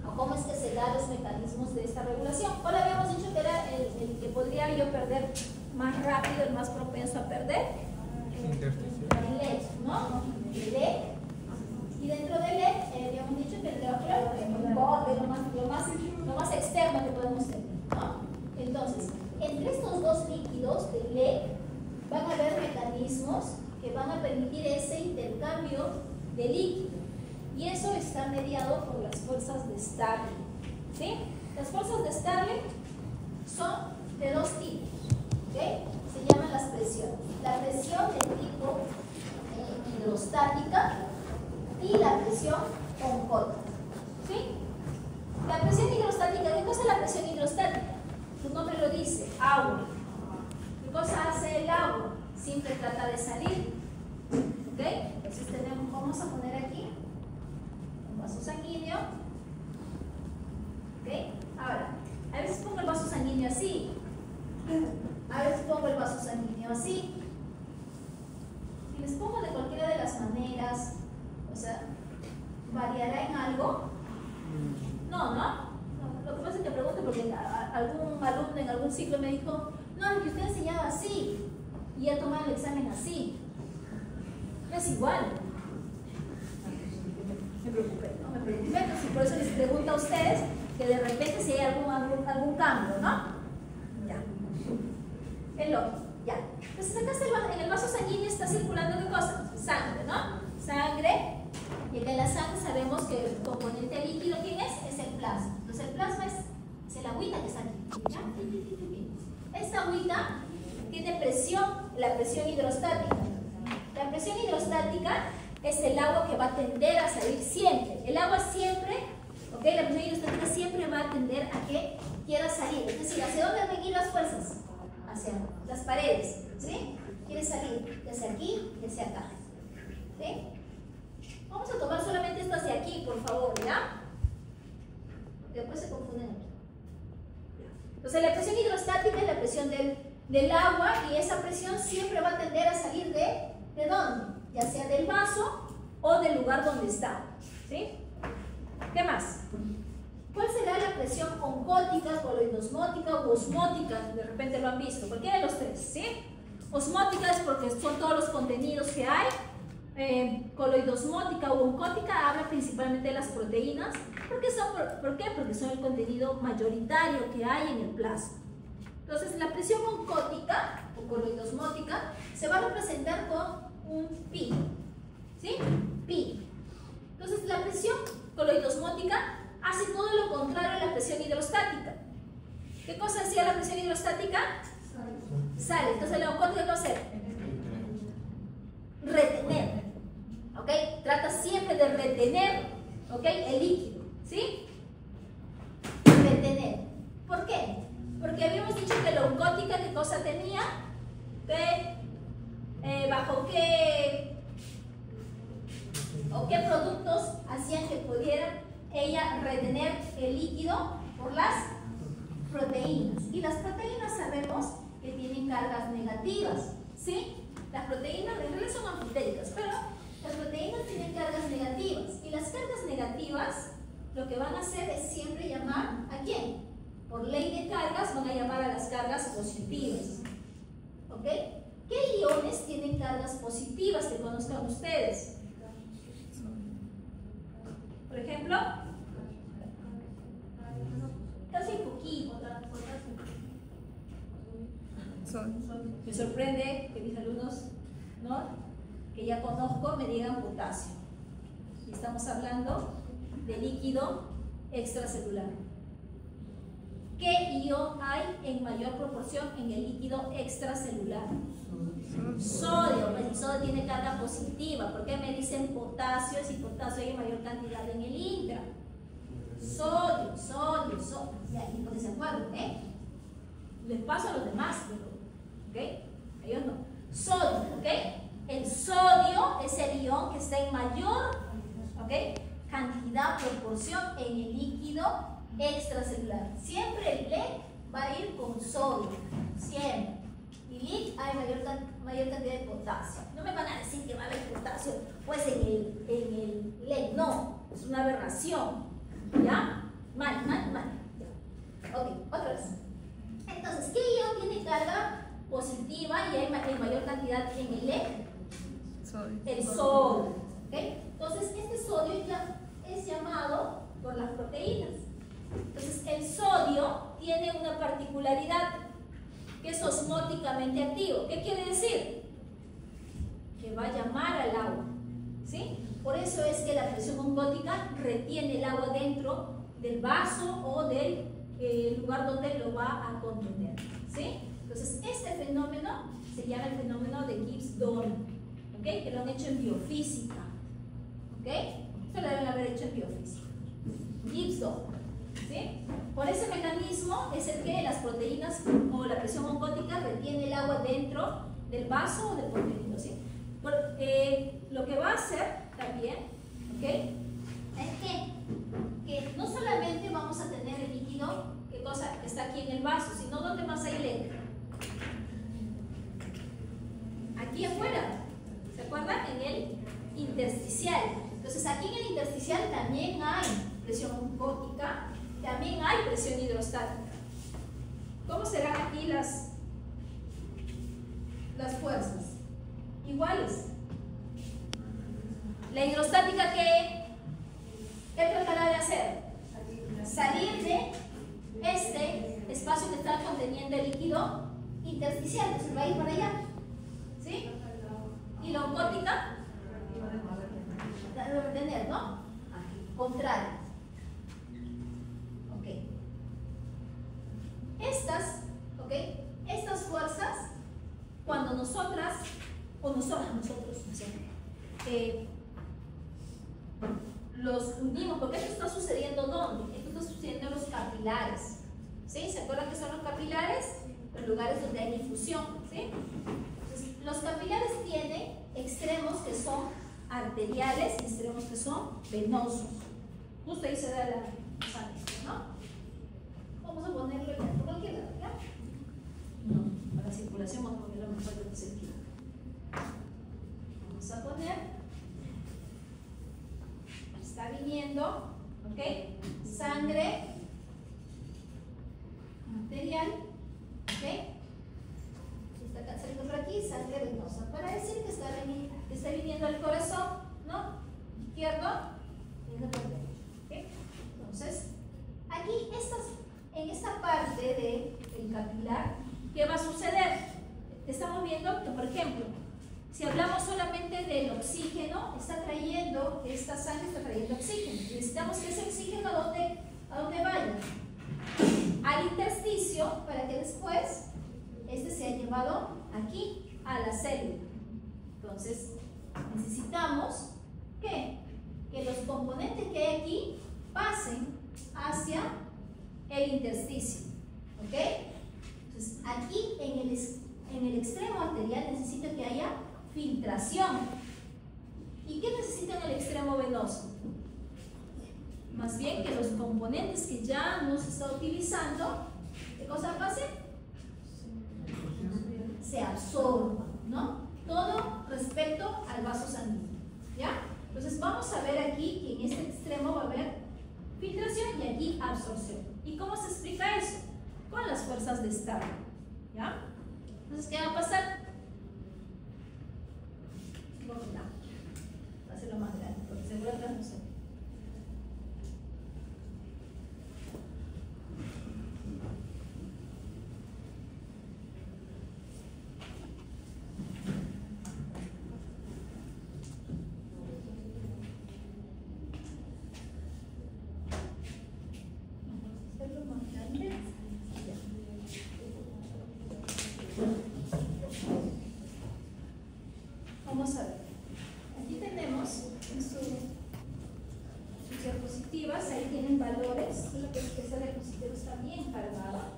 o cómo es que se dan los mecanismos de esta regulación? Ahora habíamos dicho que era el que podría yo perder más rápido, el más propenso a perder. El LED, ¿no? El LED. Y dentro del LED, habíamos dicho que el diafragma es un borde, lo más externo que podemos tener, ¿no? Entonces, entre estos dos líquidos del LED van a haber mecanismos que van a permitir ese intercambio de líquido. Y eso está mediado por las fuerzas de Starling. ¿Sí? Las fuerzas de Starling son de dos tipos. ¿Okay? Se llaman las presiones. La presión de tipo hidrostática y la presión con cotas. ¿Sí? La presión hidrostática, ¿qué cosa es la presión hidrostática? Su nombre lo dice, agua. ¿Qué cosa hace el agua? Siempre trata de salir. ¿Ok? Entonces vamos a poner aquí un vaso sanguíneo. ¿Ok? Ahora, a veces pongo el vaso sanguíneo así. A veces pongo el vaso sanguíneo así. les pongo de cualquiera de las maneras, o sea, ¿variará en algo? No, ¿no? Lo que pasa es que pregunto porque algún alumno en algún ciclo me dijo, no, es que usted enseñaba así y ya tomaba el examen así. Es igual. Me preocupé, ¿no? Me preocupé, entonces por eso les pregunto a ustedes que de repente si hay algún cambio, ¿no? Ya. El otro, ya. Entonces acá está en el vaso sanguíneo está circulando ¿qué cosa? Sangre, ¿no? Sangre. Y acá en la sangre sabemos que el componente líquido, ¿quién es? Es el plasma. Entonces el plasma es el agüita que está aquí. ¿Ya? Esta agüita tiene presión, la presión hidrostática. La presión hidrostática es el agua que va a tender a salir siempre. El agua siempre, ¿ok? La presión hidrostática siempre va a tender a que quiera salir. Es decir, ¿hacia dónde van a ir las fuerzas? Hacia las paredes, ¿sí? Quiere salir de hacia aquí y hacia acá. ¿Sí? Vamos a tomar solamente esto hacia aquí, por favor, ¿ya? Después se confunden aquí. Entonces la presión hidrostática es la presión del agua y esa presión siempre va a tender a salir ¿de dónde? Ya sea del vaso o del lugar donde está. ¿Sí? ¿Qué más? ¿Cuál será la presión oncótica, coloidosmótica u osmótica? De repente lo han visto, cualquiera de los tres, ¿sí? Osmótica es porque son todos los contenidos que hay. Coloidosmótica u oncótica habla principalmente de las proteínas. ¿Por qué? Porque son el contenido mayoritario que hay en el plasma. Entonces, la presión oncótica o coloidosmótica se va a representar con un pi. ¿Sí? Pi. Entonces, la presión coloidosmótica hace todo lo contrario a la presión hidrostática. ¿Qué cosa hacía la presión hidrostática? Sale. Entonces, la oncótica ¿qué va a hacer? Retener. ¿Ok? Trata siempre de retener, ¿ok? El líquido. ¿Sí? Retener. ¿Por qué? Porque habíamos dicho que la oncótica, ¿qué cosa tenía? ¿Bajo qué o qué productos hacían que pudiera ella retener el líquido? Por las proteínas. Y las proteínas sabemos que tienen cargas negativas. ¿Sí? Las proteínas en realidad son anfitéricas, pero las proteínas tienen cargas negativas. Y las cargas negativas lo que van a hacer es siempre llamar ¿a quién? Por ley de cargas van a llamar a las cargas positivas. ¿Ok? ¿Qué iones tienen cargas positivas que conozcan ustedes? Por ejemplo, casi poquito. Me sorprende que mis alumnos, ¿no?, que ya conozco me digan potasio. Y estamos hablando de líquido extracelular. ¿Qué ion hay en mayor proporción en el líquido extracelular? Sodio. Pues el sodio tiene carga positiva. ¿Por qué me dicen potasio si potasio hay en mayor cantidad en el intra? Sodio. Ya, y no se acuerdan, ¿eh? Les paso a los demás, ¿ok? Ellos no. Sodio, ¿ok? El sodio es el ion que está en mayor, ¿ok?, cantidad, proporción en el líquido extracelular. Siempre el LED va a ir con sodio, siempre. Y LIC hay mayor cantidad de potasio. No me van a decir que va a haber potasio pues en el LED, no, es una aberración. ¿Ya? Mal. Ok, otra vez. Entonces, ¿qué ion tiene carga positiva y hay mayor cantidad en el LED? El sodio. ¿Okay? Entonces, este sodio ya es llamado por las proteínas. Entonces, el sodio tiene una particularidad que es osmóticamente activo. ¿Qué quiere decir? Que va a llamar al agua. ¿Sí? Por eso es que la presión oncótica retiene el agua dentro del vaso o del lugar donde lo va a contener. ¿Sí? Entonces, este fenómeno se llama el fenómeno de Gibbs-Dolan, ¿okay?, que lo han hecho en biofísica. ¿Ok? Esto lo deben haber hecho en biofísica. Gibbs-Dolan. ¿Sí? Por ese mecanismo es el que las proteínas o la presión oncótica retiene el agua dentro del vaso o del contenido. ¿Sí? Lo que va a hacer también, ¿ok?, es que no solamente vamos a tener el líquido que está aquí en el vaso, sino ¿dónde más hay LED? Aquí afuera. ¿Se acuerdan? En el intersticial. Entonces aquí en el intersticial también hay presión oncótica, también hay presión hidrostática. ¿Cómo serán aquí las fuerzas? Iguales. La hidrostática, ¿qué tratará de hacer? Salir de este espacio que está conteniendo el líquido intersticial, entonces va a ir para allá. ¿Sí? Y la oncótica debe tener, ¿no? Contrario. Ok. Estas fuerzas, cuando nosotros, los unimos, porque esto está sucediendo ¿dónde? Esto está sucediendo en los capilares. ¿Sí? ¿Se acuerdan que son los capilares? Los lugares donde hay difusión. ¿Sí? Entonces, los capilares tienen extremos que son arteriales y extremos que son venosos. Justo ahí se da la sangre, ¿no? Vamos a ponerlo ya por cualquier lado, ¿ya? No, para la circulación vamos a ponerlo mejor de este sentido. Vamos a poner, está viniendo, ¿ok? Sangre arterial, ¿ok? Está saliendo por aquí, sangre venosa. Para decir que está viniendo al corazón, ¿no? Izquierdo y el derecho. ¿Okay? Entonces, aquí en esta parte del capilar, ¿qué va a suceder? Estamos viendo que, por ejemplo, si hablamos solamente del oxígeno, esta sangre está trayendo oxígeno. Necesitamos que ese oxígeno ¿a dónde vaya? Al intersticio, para que después sea llevado aquí a la célula. Entonces, necesitamos que los componentes que hay aquí pasen hacia el intersticio. ¿Ok? Entonces, aquí en el extremo arterial necesito que haya filtración. ¿Y qué necesito en el extremo venoso? Más bien que los componentes que ya hemos estado utilizando, ¿qué cosa pase? Se absorban, ¿no? Todo respecto al vaso sanguíneo, ¿ya? Entonces vamos a ver aquí que en este extremo va a haber filtración y aquí absorción. ¿Y cómo se explica eso? Con las fuerzas de Stark, ¿ya? Entonces, ¿qué va a pasar? Va a hacerlo más grande, porque seguro que no sé. Vamos a ver. Aquí tenemos en sus diapositivas, ahí tienen valores. Lo que es que esa diapositiva está bien cargada.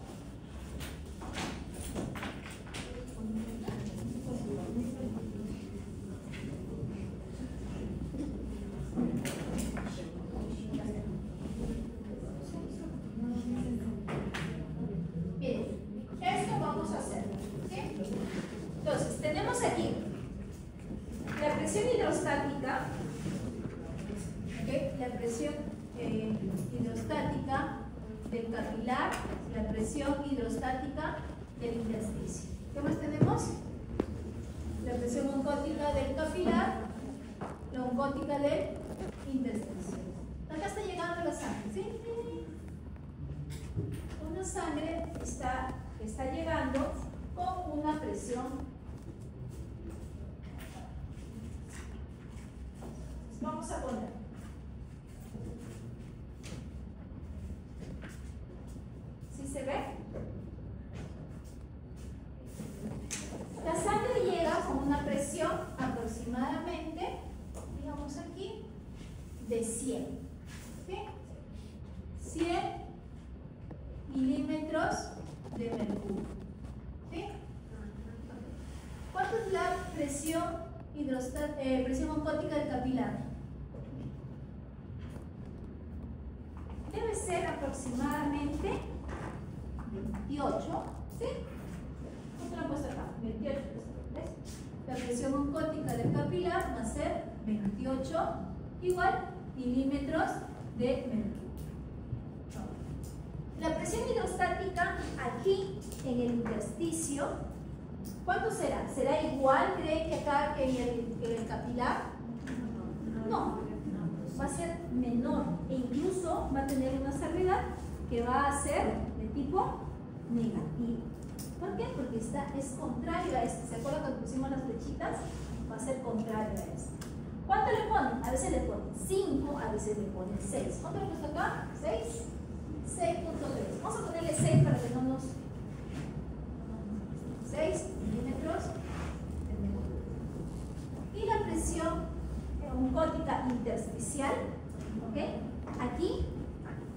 Bien, esto vamos a hacer. ¿Sí? Entonces, tenemos aquí la presión hidrostática, ¿okay? La presión hidrostática del capilar, la presión hidrostática del intersticio. ¿Qué más tenemos? La presión oncótica del capilar, la oncótica del intersticio. Acá está llegando la sangre, ¿sí? Una sangre está llegando con una presión. Vamos a poner. ¿Sí se ve? La sangre llega con una presión aproximadamente, digamos aquí, de 100. ¿Sí? 100 milímetros de mercurio. ¿Sí? ¿Cuánto es la presión oncótica del capilar? Debe ser aproximadamente 28, ¿sí? ¿Cuánto lo he puesto acá? 28, ¿ves? La presión oncótica del capilar 28 igual milímetros de mercurio. La presión hidrostática aquí en el intersticio, ¿cuánto será? ¿Será igual, creen, que acá que en el capilar? No, va a ser menor e incluso va a tener una salvedad que va a ser de tipo negativo. ¿Por qué? Porque es contrario a esto. ¿Se acuerdan cuando pusimos las flechitas? Va a ser contrario a esto. ¿Cuánto le ponen? A veces le ponen 5, a veces le ponen 6. ¿Cuánto le puesto acá? 6. 6.3. Vamos a ponerle 6 para que no nos... 6 milímetros de mercurio. Y la presión oncótica intersticial, ¿ok? Aquí,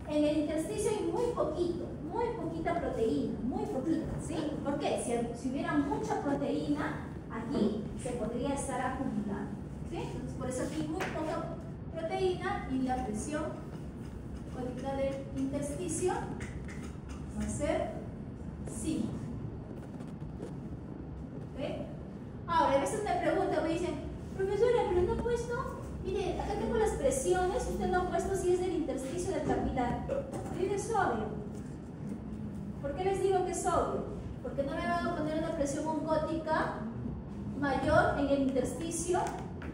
en el intersticio hay muy poquita proteína, muy poquita, ¿sí? ¿Por qué? Si hubiera mucha proteína, aquí se podría estar acumulando, ¿sí? Entonces, por eso aquí muy poca proteína y la presión oncótica del intersticio va a ser 5. ¿Ok? Ahora, a veces me preguntan, me dicen, profesora, pero no he puesto, mire, acá tengo las presiones, usted no ha puesto si es del intersticio del capilar. Mire, es obvio. ¿Por qué les digo que es obvio? Porque no me van a poner una presión oncótica mayor en el intersticio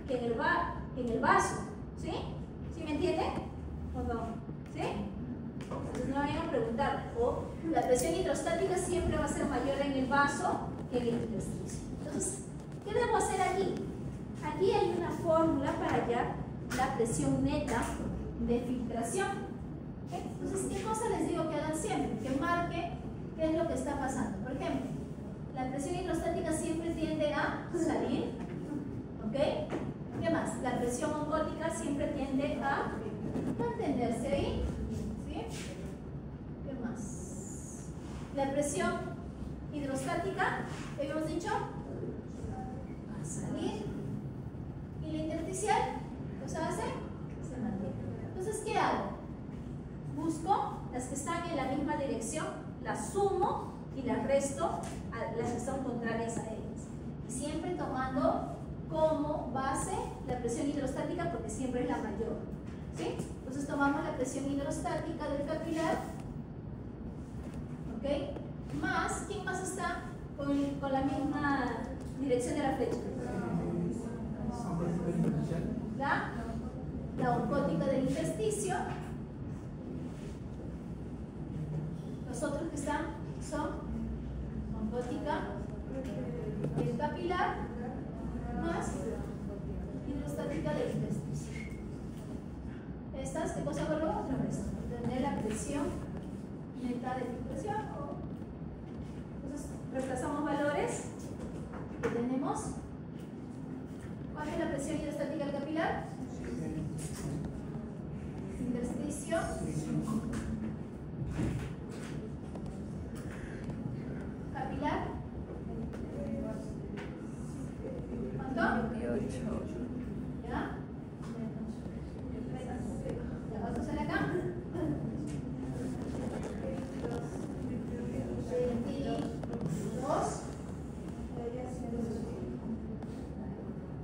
que en el vaso. ¿Sí? ¿Sí me entienden? ¿O no? ¿Sí? Entonces no me vayan a preguntar. O la presión hidrostática siempre va a ser mayor en el vaso que en el intersticio. Entonces, ¿qué debo hacer aquí? Aquí hay una fórmula para hallar la presión neta de filtración. ¿Okay? Entonces, ¿qué cosa les digo que hagan siempre? Que marque qué es lo que está pasando. Por ejemplo, la presión hidrostática siempre tiende a salir. ¿Ok? ¿Qué más? La presión oncótica siempre tiende a mantenerse ahí. ¿Sí? ¿Qué más? La presión hidrostática, ¿qué habíamos dicho? A salir. Y la intersticial, ¿qué se hace? Se mantiene. Entonces, ¿qué hago? Busco las que están en la misma dirección, las sumo y las resto a las que son contrarias a ellas. Y siempre tomando como base la presión hidrostática porque siempre es la mayor. ¿Sí? Entonces tomamos la presión hidrostática del capilar. ¿Ok? Más, ¿quién más está con la misma dirección de la flecha? La oncótica del intersticio. Los otros que están son oncótica del capilar más hidrostática del intersticio. Estas, ¿qué cosa vuelvo? Otra vez. Tener la presión neta de filtración. Entonces, reemplazamos valores que tenemos. ¿Cuál es la presión hidrostática del capilar? Intersticio. Capilar. ¿Cuánto? 28. ¿Ya? ¿Cuánto sale acá? 22.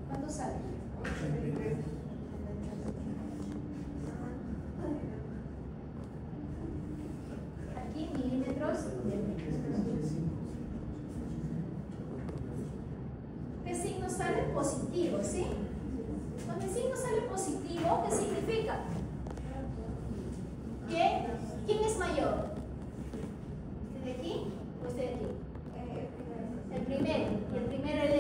¿Cuánto sale? Aquí milímetros de mercurio. ¿Qué signo sale? Positivo, ¿sí? Cuando el signo sale positivo, ¿qué significa? ¿Que quién es mayor? ¿Este de aquí o este de aquí? El primero. Y el primero era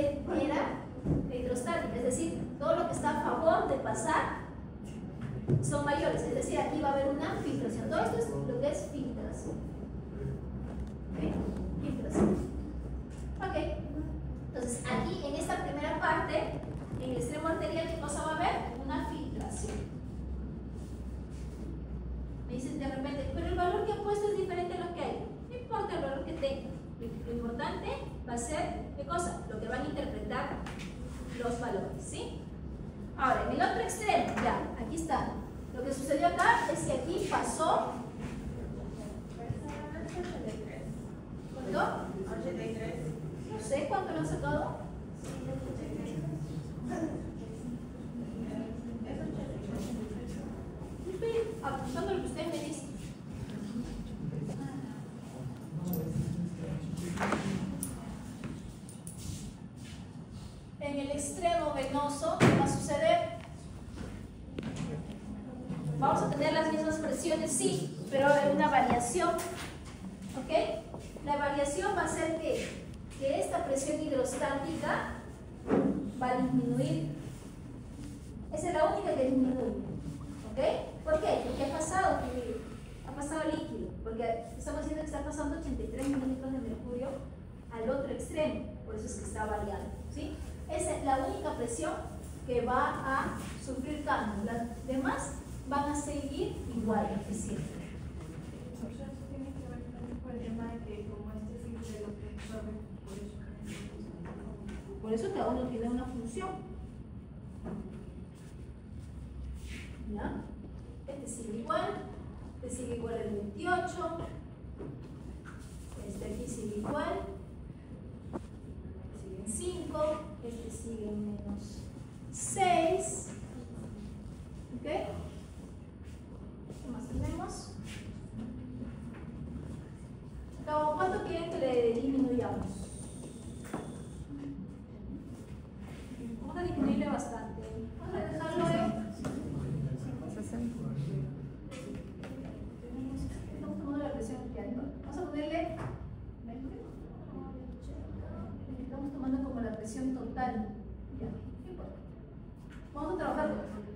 la hidrostática, es decir, todo lo que está a favor de pasar son mayores, es decir, aquí va a haber una filtración. Todo esto es lo que es filtración. ¿Ok? Filtración. Ok. Entonces, aquí en esta primera parte, en el extremo arterial, ¿qué cosa va a haber? Una filtración. Me dicen de repente, pero el valor que he puesto es diferente a lo que hay. No importa el valor que tenga. Lo importante va a ser, ¿qué cosa? Lo que van a interpretar los valores, ¿sí? Ahora, en el otro extremo, ya, aquí está. Lo que sucedió acá es que aquí pasó. ¿Cuánto? 83. No sé, ¿cuánto lo han sacado? Vamos a tener las mismas presiones, sí, pero en una variación. ¿Ok? La variación va a ser que esta presión hidrostática va a disminuir. Esa es la única que disminuye. ¿Ok? ¿Por qué? Porque ha pasado líquido. Porque estamos diciendo que está pasando 83 milímetros de mercurio al otro extremo. Por eso es que está variando. ¿Sí? Esa es la única presión que va a sufrir cambios. Las demás van a seguir igual que siempre. Eso tiene que ver también con el tema de que como este filtro lo que absorbe, Por eso cada uno tiene una función. ¿Ya? Este sigue igual el 28. Este aquí sigue igual. Sigue en 5. Este sigue en menos 6. ¿Ok? ¿Qué más tenemos? ¿Cuánto quieren que le disminuyamos? Vamos a disminuirle bastante. Vamos a dejarlo en 60. Estamos tomando la presión que hay. Vamos a ponerle. Estamos tomando como la presión total. Ya, no importa. Vamos a trabajar.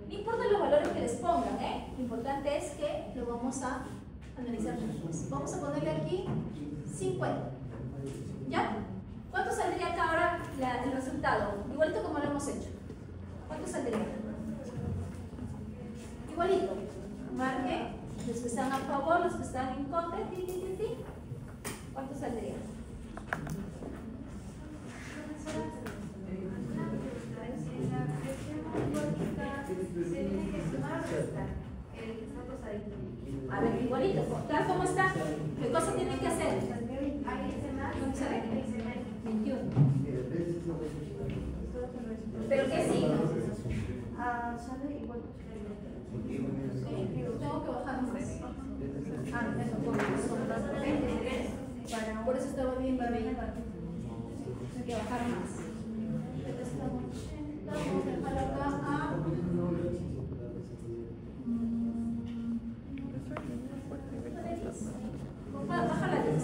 No importa los valores que les pongan, ¿eh? Lo importante es que lo vamos a analizar después. Vamos a ponerle aquí 50. ¿Ya? ¿Cuánto saldría acá ahora el resultado? Igualito como lo hemos hecho. ¿Cuánto saldría? Igualito. Marque los que están a favor, los que están en contra. ¿Cuánto saldría? A ver, igualito. Tal como está. ¿Qué cosa tienen que hacer? 21. ¿Pero qué signo? sale igual. Tengo que bajar más. Por eso estaba bien, Hay que bajar más. Vamos a dejar acá a. Baja la 10.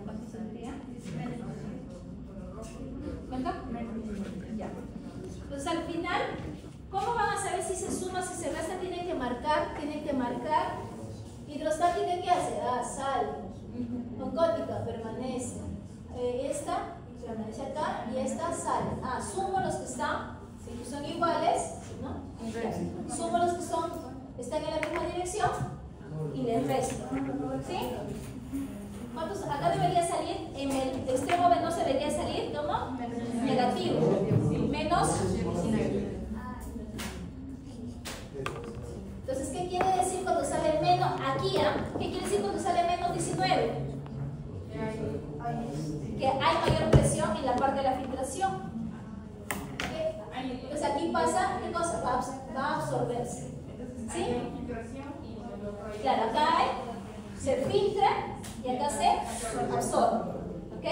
¿Cuánto saldría? ¿Cuánto? Ya. Entonces al final, ¿cómo van a saber si se suma, si se resta? Tienen que marcar. Hidrostática, ¿qué hace? Sale. Oncótica, permanece. Esta permanece acá y esta sale. Sumo los que están, si son iguales, ¿no? Sumo los que están en la misma dirección y les resto. ¿Sí? ¿Cuántos? Acá debería salir, en el extremo venoso debería salir, ¿cómo? Negativo. Menos. Entonces, ¿qué quiere decir cuando sale menos? Aquí, ¿qué quiere decir cuando sale menos 19? Que hay mayor presión en la parte de la filtración. ¿Okay? Entonces aquí pasa, ¿qué cosa? Va a absorberse. ¿Sí? Claro, acá se filtra y acá se absorbe. ¿Ok?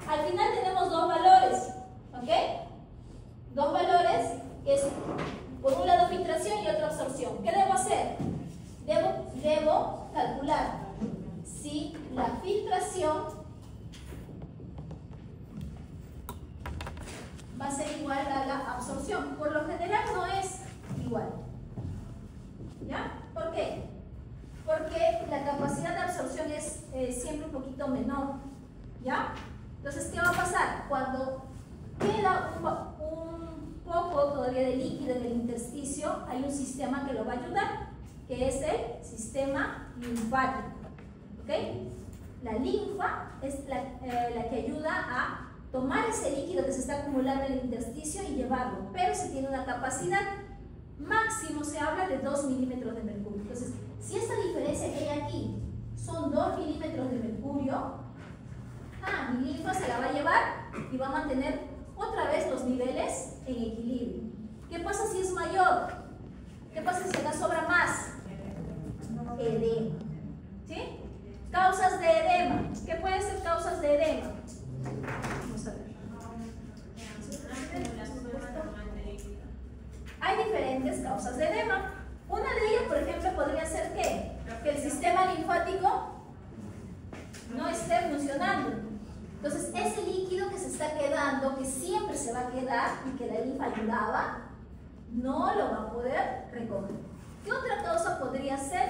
Al final tenemos dos valores. ¿Ok? Dos valores que es por un lado filtración y otro absorción. ¿Qué debo hacer? Debo calcular si la filtración va a ser igual a la absorción. Por lo general no es igual. ¿Ya? ¿Por qué? Porque la capacidad de absorción es siempre un poquito menor. ¿Ya? Entonces, ¿qué va a pasar? Cuando queda un poco todavía de líquido en el intersticio, hay un sistema que lo va a ayudar, que es el sistema linfático. ¿Ok? La linfa es la que ayuda a tomar ese líquido que se está acumulando en el intersticio y llevarlo, pero se tiene una capacidad máximo, se habla de 2 milímetros de mercurio. Entonces, si esta diferencia que hay aquí son 2 milímetros de mercurio, mi linfa se la va a llevar y va a mantener otra vez los niveles en equilibrio. ¿Qué pasa si es mayor? ¿Qué pasa si acá sobra más? Edema. ¿Sí? Causas de edema. ¿Qué pueden ser causas de edema? causas de edema. Una de ellas, por ejemplo, podría ser que el sistema linfático no esté funcionando. Entonces, ese líquido que se está quedando, que siempre se va a quedar y que la linfa ayudaba, no lo va a poder recoger. ¿Qué otra causa podría ser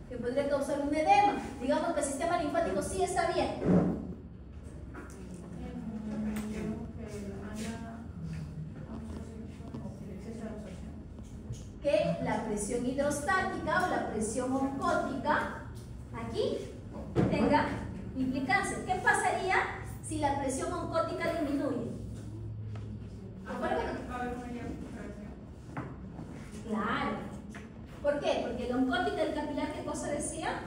que podría causar un edema? Digamos que el sistema linfático sí está bien. Que la presión hidrostática o la presión oncótica aquí tenga implicancia. ¿Qué pasaría si la presión oncótica disminuye? Claro. ¿Por qué? Porque el oncótico del capilar, ¿qué cosa decía?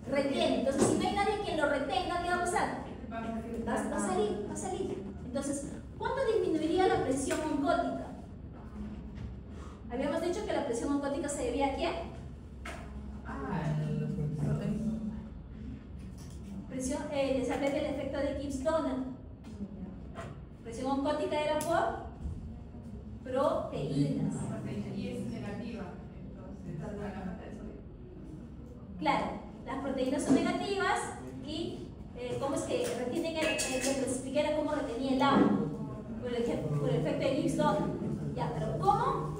Retiene. Entonces, si no hay nadie quien lo retenga, ¿qué va a pasar? Va a salir. Entonces, ¿cuánto disminuiría la presión oncótica? Habíamos dicho que la presión oncótica se debía a quién? Se habla del efecto de Gibbs-Donald. Presión oncótica era por proteínas. Y es negativa, entonces la mata de sodio. Claro, las proteínas son negativas y ¿cómo es que retienen el que les expliqué era cómo retenía el agua? Por el efecto de Gibbs-Donald. Ya, pero ¿cómo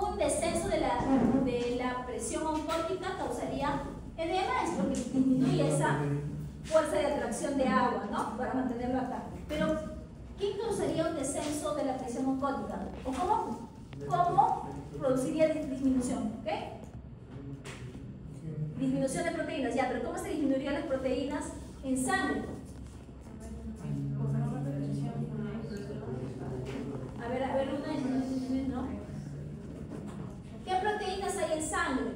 un descenso de la presión oncótica causaría edema? Es porque disminuye esa fuerza de atracción de agua, ¿no? Para mantenerlo acá. Pero, ¿quién causaría un descenso de la presión oncótica? ¿O cómo produciría disminución? ¿Ok? Disminución de proteínas, ya, pero ¿cómo se disminuirían las proteínas en sangre? A ver, ¿no? ¿Qué proteínas hay en sangre?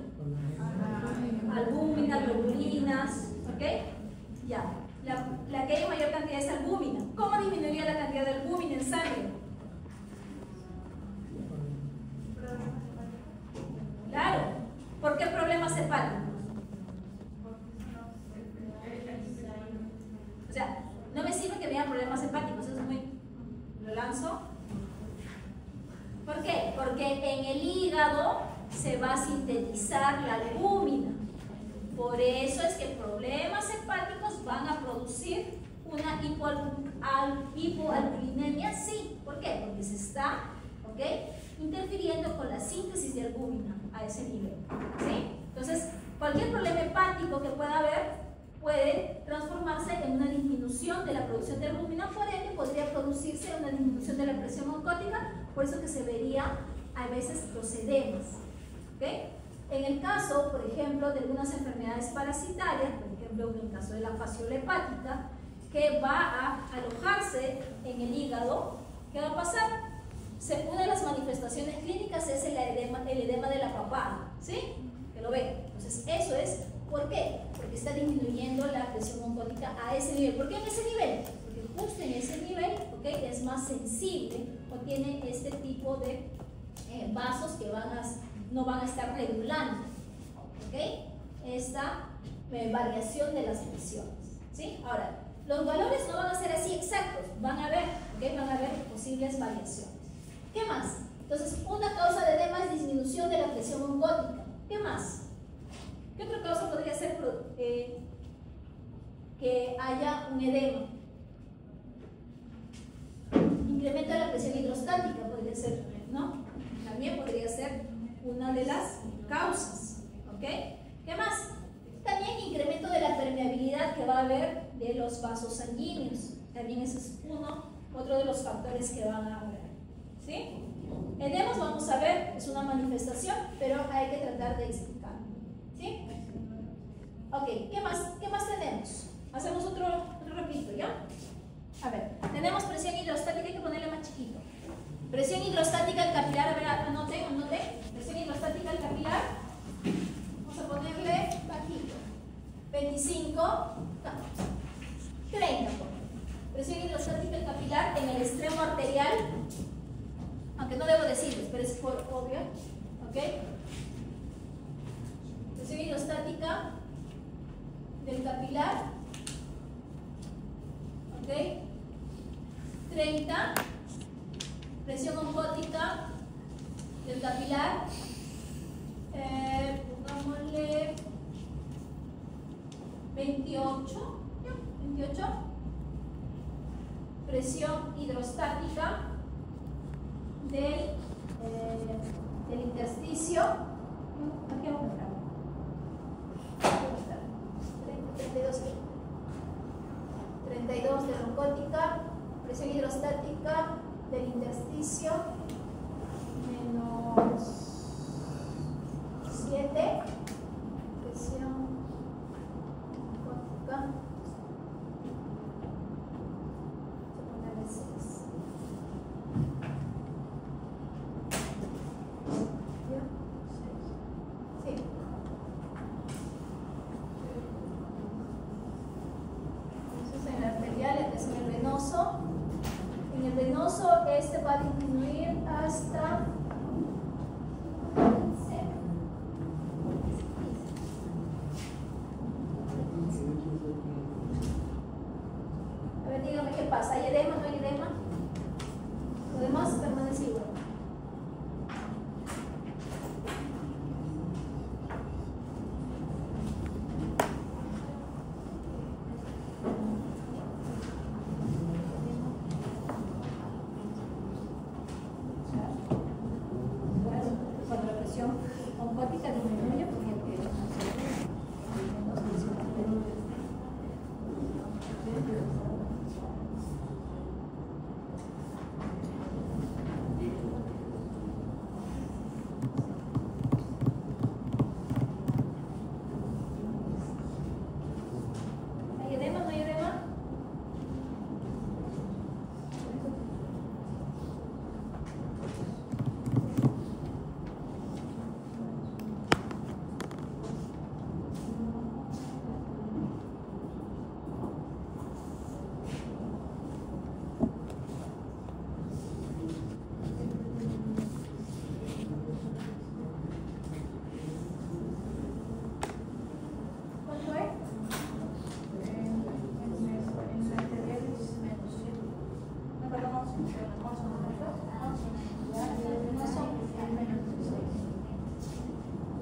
Albúmina, globulinas, ¿ok? Ya, la que hay mayor cantidad es albúmina. ¿Cómo disminuiría la cantidad de albúmina en sangre? Claro, ¿por qué problemas hepáticos? O sea, no me sirve que vean problemas hepáticos, eso es muy... Lo lanzo. ¿Por qué? Porque en el hígado se va a sintetizar la albúmina. Por eso es que problemas hepáticos van a producir una hipoalbuminemia, sí. ¿Por qué? Porque se está, ¿ok?, interfiriendo con la síntesis de albúmina a ese nivel, ¿sí? Entonces, cualquier problema hepático que pueda haber puede transformarse en una disminución de la producción de albúmina, por ende podría producirse una disminución de la presión oncótica, por eso que se vería a veces los edemas, ¿ok? En el caso, por ejemplo, de algunas enfermedades parasitarias, por ejemplo, en el caso de la fasciola hepática, que va a alojarse en el hígado, ¿qué va a pasar? Una de las manifestaciones clínicas es el edema de la papada, ¿sí? Que lo ven. Entonces, eso es, ¿por qué? Porque está disminuyendo la presión oncótica a ese nivel. ¿Por qué en ese nivel? Porque justo en ese nivel, ¿ok?, es más sensible o tiene este tipo de vasos que no van a estar regulando, ¿ok?, esta variación de las presiones, ¿sí? Ahora, los valores no van a ser así exactos, van a haber posibles variaciones. ¿Qué más? Entonces, una causa de edema es disminución de la presión oncótica. ¿Qué más? ¿Qué otra causa podría ser que haya un edema? Incremento de la presión hidrostática podría ser, ¿no? También podría ser una de las causas, ¿ok? ¿Qué más? También incremento de la permeabilidad que va a haber de los vasos sanguíneos. También ese es otro de los factores que van a haber, ¿sí? Edemas, vamos a ver, es una manifestación, pero hay que tratar de explicarlo, ¿sí? Ok, ¿qué más tenemos? Hacemos otro repito, ¿ya? A ver, tenemos presión hidrostática, hay que ponerle más chiquito. Presión hidrostática del capilar, a ver, anote. Presión hidrostática del capilar, vamos a ponerle bajito. 25, 30. Presión hidrostática del capilar en el extremo arterial, aunque no debo decirles, pero es por obvio, ¿ok? Presión hidrostática del capilar, ¿ok? 30. Presión oncótica del capilar, pongámosle 28, 28, presión hidrostática del intersticio, aquí vamos a entrar, 32 de roncótica, presión hidrostática del intersticio, menos 7, presión roncótica, se pone 6. Sí. Eso es en el arterial, este es en el venoso. En el venoso este va a disminuir hasta 15. A ver, dígame qué pasa. ¿Hay edema? ¿No hay edema? Lo demás permanece igual. Cuando la presión oncótica disminuye, porque ¿hay edema? ¿No hay edema? ¿Cuánto es?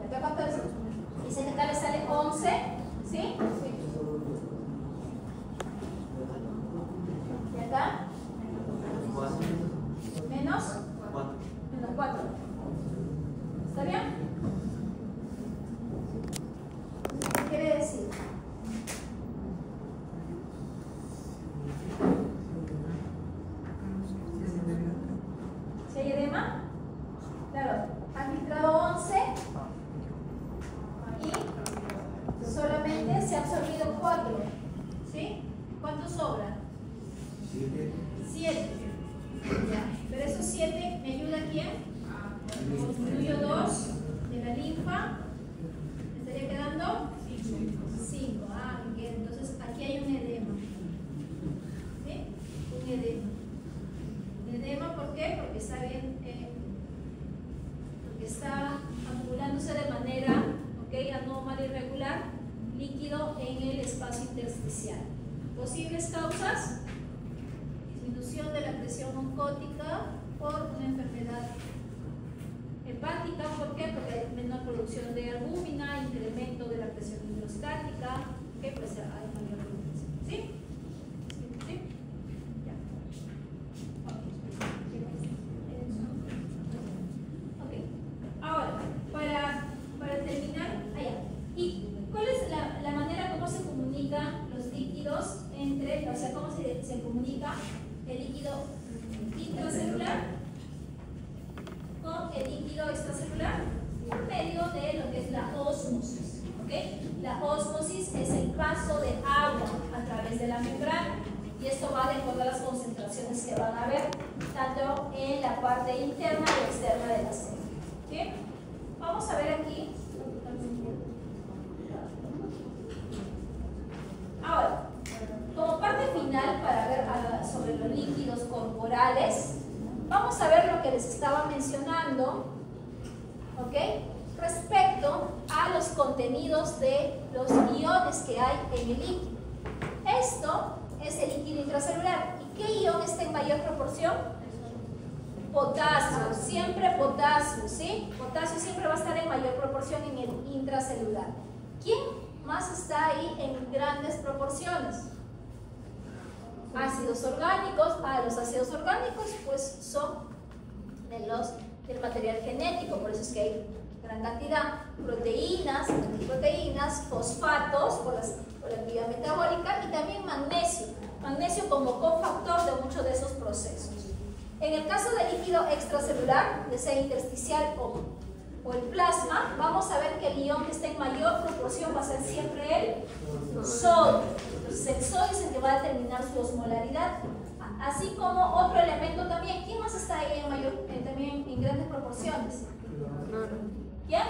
¿Acá cuánto es? Dice que acá le sale 11, ¿sí? ¿Y acá? Menos 4. ¿Está bien? ¿Qué quiere decir? ¿Si hay edema? Claro, han filtrado 11 y solamente se ha absorbido 4. ¿Sí? ¿Cuántos sobran? 7. Ya. Pero esos 7 me ayuda a quién? Disminuyo 2 de la linfa. ¿Me estaría quedando? 5. Ah, me queda. Entonces aquí hay un edema. ¿Sí? Un edema. Edema, ¿por qué? Porque está bien, porque está acumulándose de manera, anómala, irregular, líquido en el espacio intersticial. Posibles causas: disminución de la presión oncótica por una enfermedad hepática. ¿Por qué? Porque hay menor producción de albúmina, incremento de la presión hidrostática, que pues hay mayor producción. ¿Sí? ¿Sí? Ya. Ok. Ahora, para terminar, allá. ¿Y cuál es la manera como se comunican los líquidos entre, o sea, cómo se comunica el líquido intracelular con el líquido extracelular? Por medio de lo que es la ósmosis. ¿Okay? La ósmosis es el paso de agua a través de la membrana, y esto va de acuerdo a las concentraciones que van a haber tanto en la parte interna y externa de la célula. ¿Okay? Vamos a ver aquí. Ahora, como parte final para ver sobre los líquidos corporales, vamos a ver lo que les estaba mencionando, ¿ok? Respecto a los contenidos de los iones que hay en el líquido. Esto es el líquido intracelular. ¿Y qué ion está en mayor proporción? Potasio, siempre potasio, ¿sí? Potasio siempre va a estar en mayor proporción en el intracelular. ¿Quién más está ahí en grandes proporciones? Ácidos orgánicos. Los ácidos orgánicos pues son del material genético, por eso es que hay gran cantidad. Proteínas, antiproteínas, fosfatos por la actividad metabólica y también magnesio. Magnesio como cofactor de muchos de esos procesos. En el caso del líquido extracelular, ya sea intersticial o el plasma, vamos a ver que el ion que está en mayor proporción va a ser siempre el sodio. Entonces el sodio es el que va a determinar su osmolaridad. Así como otro elemento también. ¿Quién más está ahí también en grandes proporciones? ¿Quién?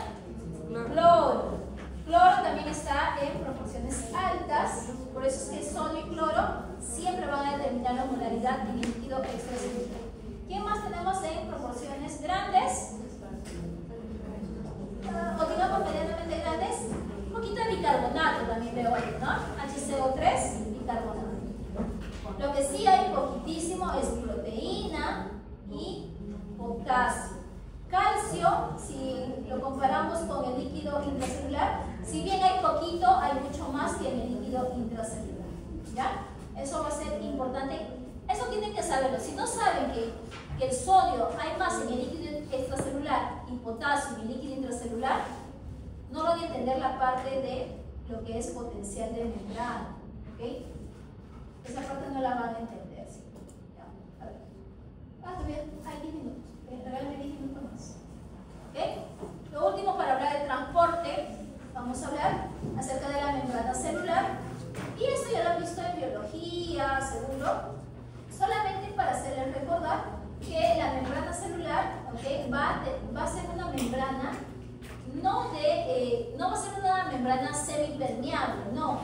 Cloro. Cloro también está en proporciones altas, por eso es que sodio y cloro siempre van a determinar la osmolaridad del líquido extracelular. ¿Quién más tenemos en proporciones grandes? O digamos medianamente grandes, un poquito de bicarbonato también veo ahí, ¿no? HCO3, bicarbonato. Lo que sí hay poquitísimo es proteína y potasio. Calcio, si lo comparamos con el líquido intracelular, si bien hay poquito, hay mucho más que en el líquido intracelular. ¿Ya? Eso va a ser importante. Eso tienen que saberlo. Si no saben que el sodio hay más en el líquido extracelular y potasio en el líquido intracelular, no van a entender la parte de lo que es potencial de membrana. ¿Okay? Esa parte no la van a entender. ¿Sí? Ya, a ver. Todavía hay 10 minutos. Regálame 10 minutos más. ¿Okay? Lo último para hablar de transporte, vamos a hablar acerca de la membrana celular. Y esto ya lo han visto en biología, seguro. Solamente para hacerles recordar que la membrana celular, ¿okay? va a ser una membrana, no va a ser una membrana semipermeable, no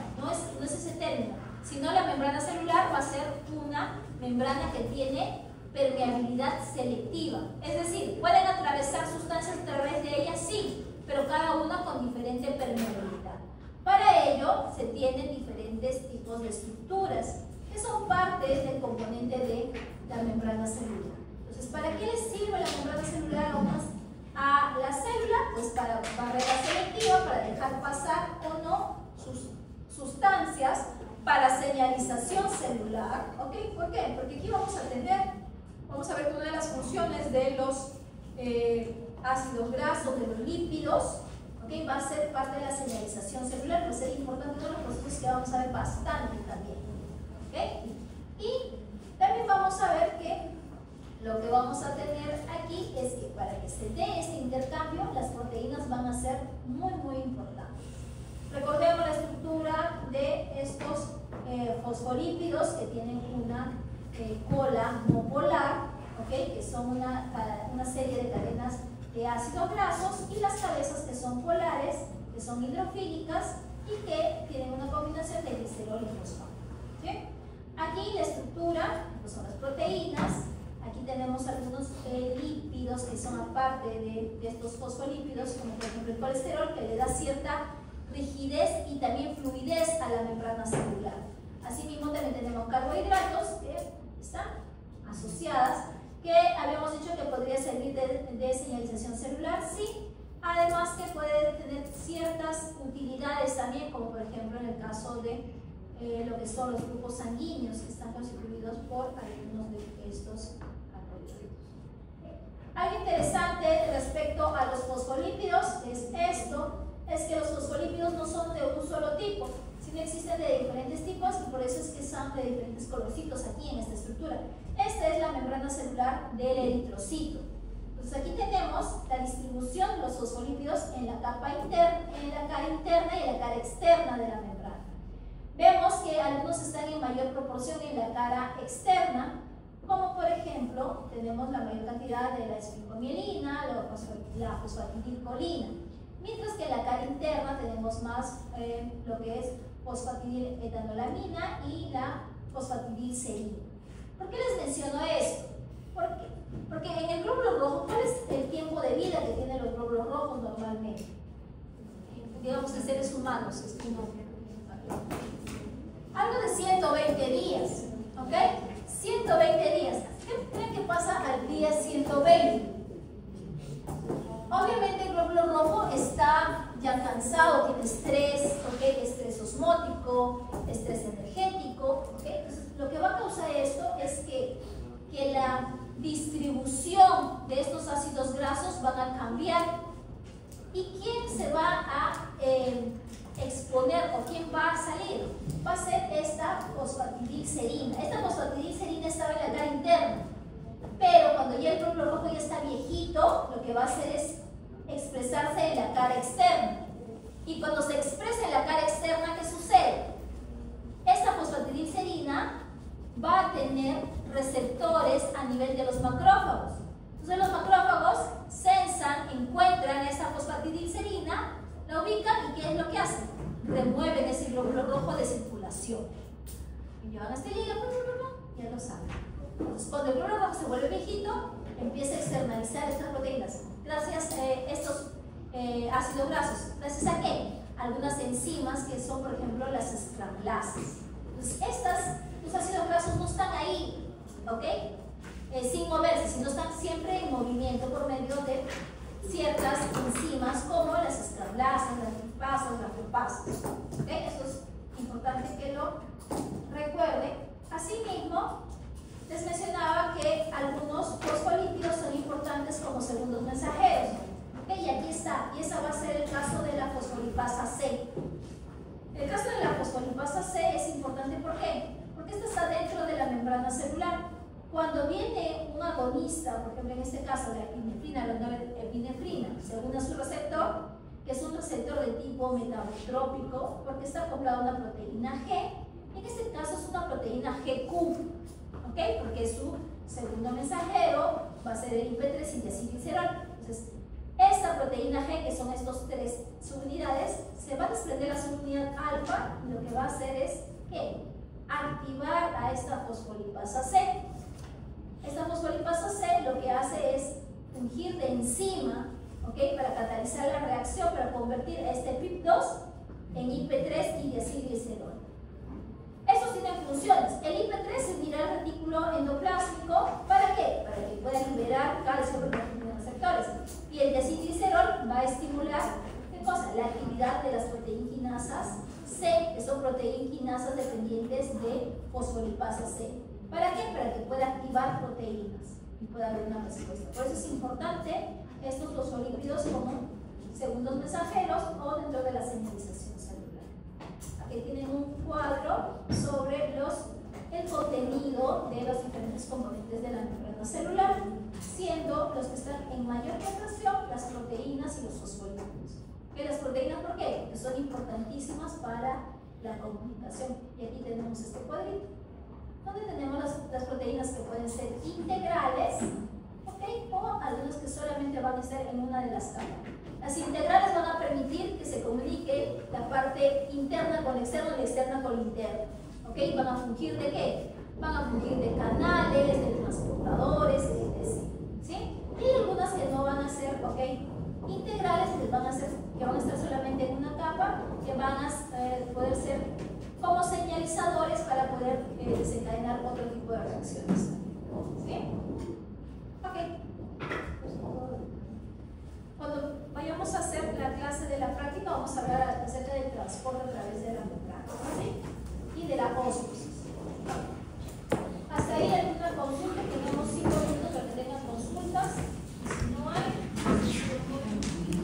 es ese término, sino la membrana celular va a ser una membrana que tiene permeabilidad selectiva, es decir, pueden atravesar sustancias a través de ella, sí, pero cada una con diferente permeabilidad. Para ello se tienen diferentes tipos de estructuras que son parte del componente de la membrana celular. Entonces, ¿para qué les sirve la membrana celular a la célula? Pues para barrera selectiva, para dejar pasar o no sus sustancias, para señalización celular. ¿Ok? ¿Por qué? Porque aquí vamos a ver que una de las funciones de los ácidos grasos, de los lípidos, ¿okay? Va a ser parte de la señalización celular, va a ser importante uno de los procesos que vamos a ver bastante también. ¿Okay? Y también vamos a ver que lo que vamos a tener aquí es que para que se dé este intercambio, las proteínas van a ser muy importantes. Recordemos la estructura de estos fosfolípidos que tienen una cola no polar, ¿okay? Que son una serie de cadenas de ácidos grasos, y las cabezas que son polares, que son hidrofílicas y que tienen una combinación de glicerol y fosfato. ¿Sí? Aquí la estructura pues son las proteínas. Aquí tenemos algunos lípidos que son aparte de estos fosfolípidos, como por ejemplo el colesterol, que le da cierta rigidez y también fluidez a la membrana celular. Asimismo también tenemos carbohidratos que están asociadas, que habíamos dicho que podría servir de señalización celular, sí. Además que puede tener ciertas utilidades también, como por ejemplo en el caso de lo que son los grupos sanguíneos, que están constituidos por algunos de estos carbohidratos. Algo interesante respecto a los fosfolípidos es esto, es que los fosfolípidos no son de un solo tipo, sino existen de diferentes tipos, y por eso es que son de diferentes colorcitos aquí en esta estructura. Esta es la membrana celular del eritrocito. Entonces aquí tenemos la distribución de los fosfolípidos en la capa interna, en la cara interna y en la cara externa de la membrana. Vemos que algunos están en mayor proporción en la cara externa, como por ejemplo tenemos la mayor cantidad de la esfincomielina, la fosfatidilcolina, mientras que en la cara interna tenemos más lo que es fosfatidiletolamina y la fosfatidilserina. ¿Por qué les menciono esto? Porque en el glóbulo rojo, ¿cuál es el tiempo de vida que tienen los glóbulos rojos normalmente? Digamos en seres humanos, es como algo de 120 días, ¿ok? 120 días. ¿Qué creen que pasa al día 120? cansado, tiene estrés, ¿okay? Estrés osmótico, estrés energético. ¿Okay? Entonces, lo que va a causar esto es que la distribución de estos ácidos grasos van a cambiar. ¿Y quién se va a exponer o quién va a salir? Va a ser esta fosfatidilcerina. Esta fosfatidilcerina estaba en la cara interna, pero cuando ya el glóbulo rojo ya está viejito, lo que va a hacer es expresarse en la cara externa. Y cuando se expresa en la cara externa, ¿qué sucede? Esta fosfatidilcerina va a tener receptores a nivel de los macrófagos. Entonces los macrófagos sensan, encuentran esta fosfatidilcerina, la ubican y ¿qué es lo que hacen? Remueven ese glóbulo rojo de circulación. Y llevan a este hígado, ya lo saben. Entonces cuando el glóbulo rojo se vuelve viejito, empieza a externalizar estas proteínas. Gracias a estos ácidos grasos. ¿Gracias a qué? Algunas enzimas que son, por ejemplo, las esclavlasas. Entonces los ácidos grasos no están ahí, ¿ok? Sin moverse, sino están siempre en movimiento por medio de ciertas enzimas como las esclavlasas, las lipasas, las fosfatas. ¿Okay? Esto es importante que lo recuerden. Asimismo, les mencionaba que algunos fosfolípidos son importantes como segundos mensajeros. ¿Okay? Y aquí está, y ese va a ser el caso de la fosfolipasa C. El caso de la fosfolipasa C es importante, ¿por qué? Porque esta está dentro de la membrana celular. Cuando viene un agonista, por ejemplo en este caso la epinefrina, la norepinefrina, se une a su receptor, que es un receptor de tipo metabotrópico, porque está acoplado a una proteína G, y en este caso es una proteína GQ, ¿okay? Porque su segundo mensajero va a ser el IP3 y diacilglicerol. Entonces, esta proteína G, que son estos tres subunidades, se va a desprender la subunidad alfa, y lo que va a hacer es ¿qué? Activar a esta fosfolipasa C. Esta fosfolipasa C lo que hace es fungir de enzima, ¿okay? Para catalizar la reacción, para convertir a este PIP2 en IP3 y diacilglicerol. Estos tienen funciones. El IP3 se unirá al retículo endoplásmico, ¿para qué? Para que pueda liberar calcio porque no tiene receptores. Y el diacilglicerol va a estimular, ¿qué cosa? La actividad de las proteinquinasas C, que son proteinquinasas dependientes de fosfolipasa C. ¿Para qué? Para que pueda activar proteínas y pueda haber una respuesta. Por eso es importante estos fosfolípidos como segundos mensajeros o dentro de la señalización celular. Aquí tienen un cuadro sobre el contenido de los diferentes componentes de la membrana celular, siendo los que están en mayor proporción las proteínas y los fosfolípidos. ¿Que las proteínas por qué? Porque son importantísimas para la comunicación. Y aquí tenemos este cuadrito, donde tenemos las proteínas que pueden ser integrales, ¿okay? O algunas que solamente van a estar en una de las capas. Las integrales van a permitir que se comunique la parte interna con la externa y la externa con la interna. ¿Okay? ¿Van a fungir de qué? Van a fungir de canales, de transportadores, etc. ¿Sí? Y algunas que no van a ser, ¿okay? Integrales, que van a estar solamente en una capa, que van a poder ser como señalizadores para poder desencadenar otro tipo de reacciones.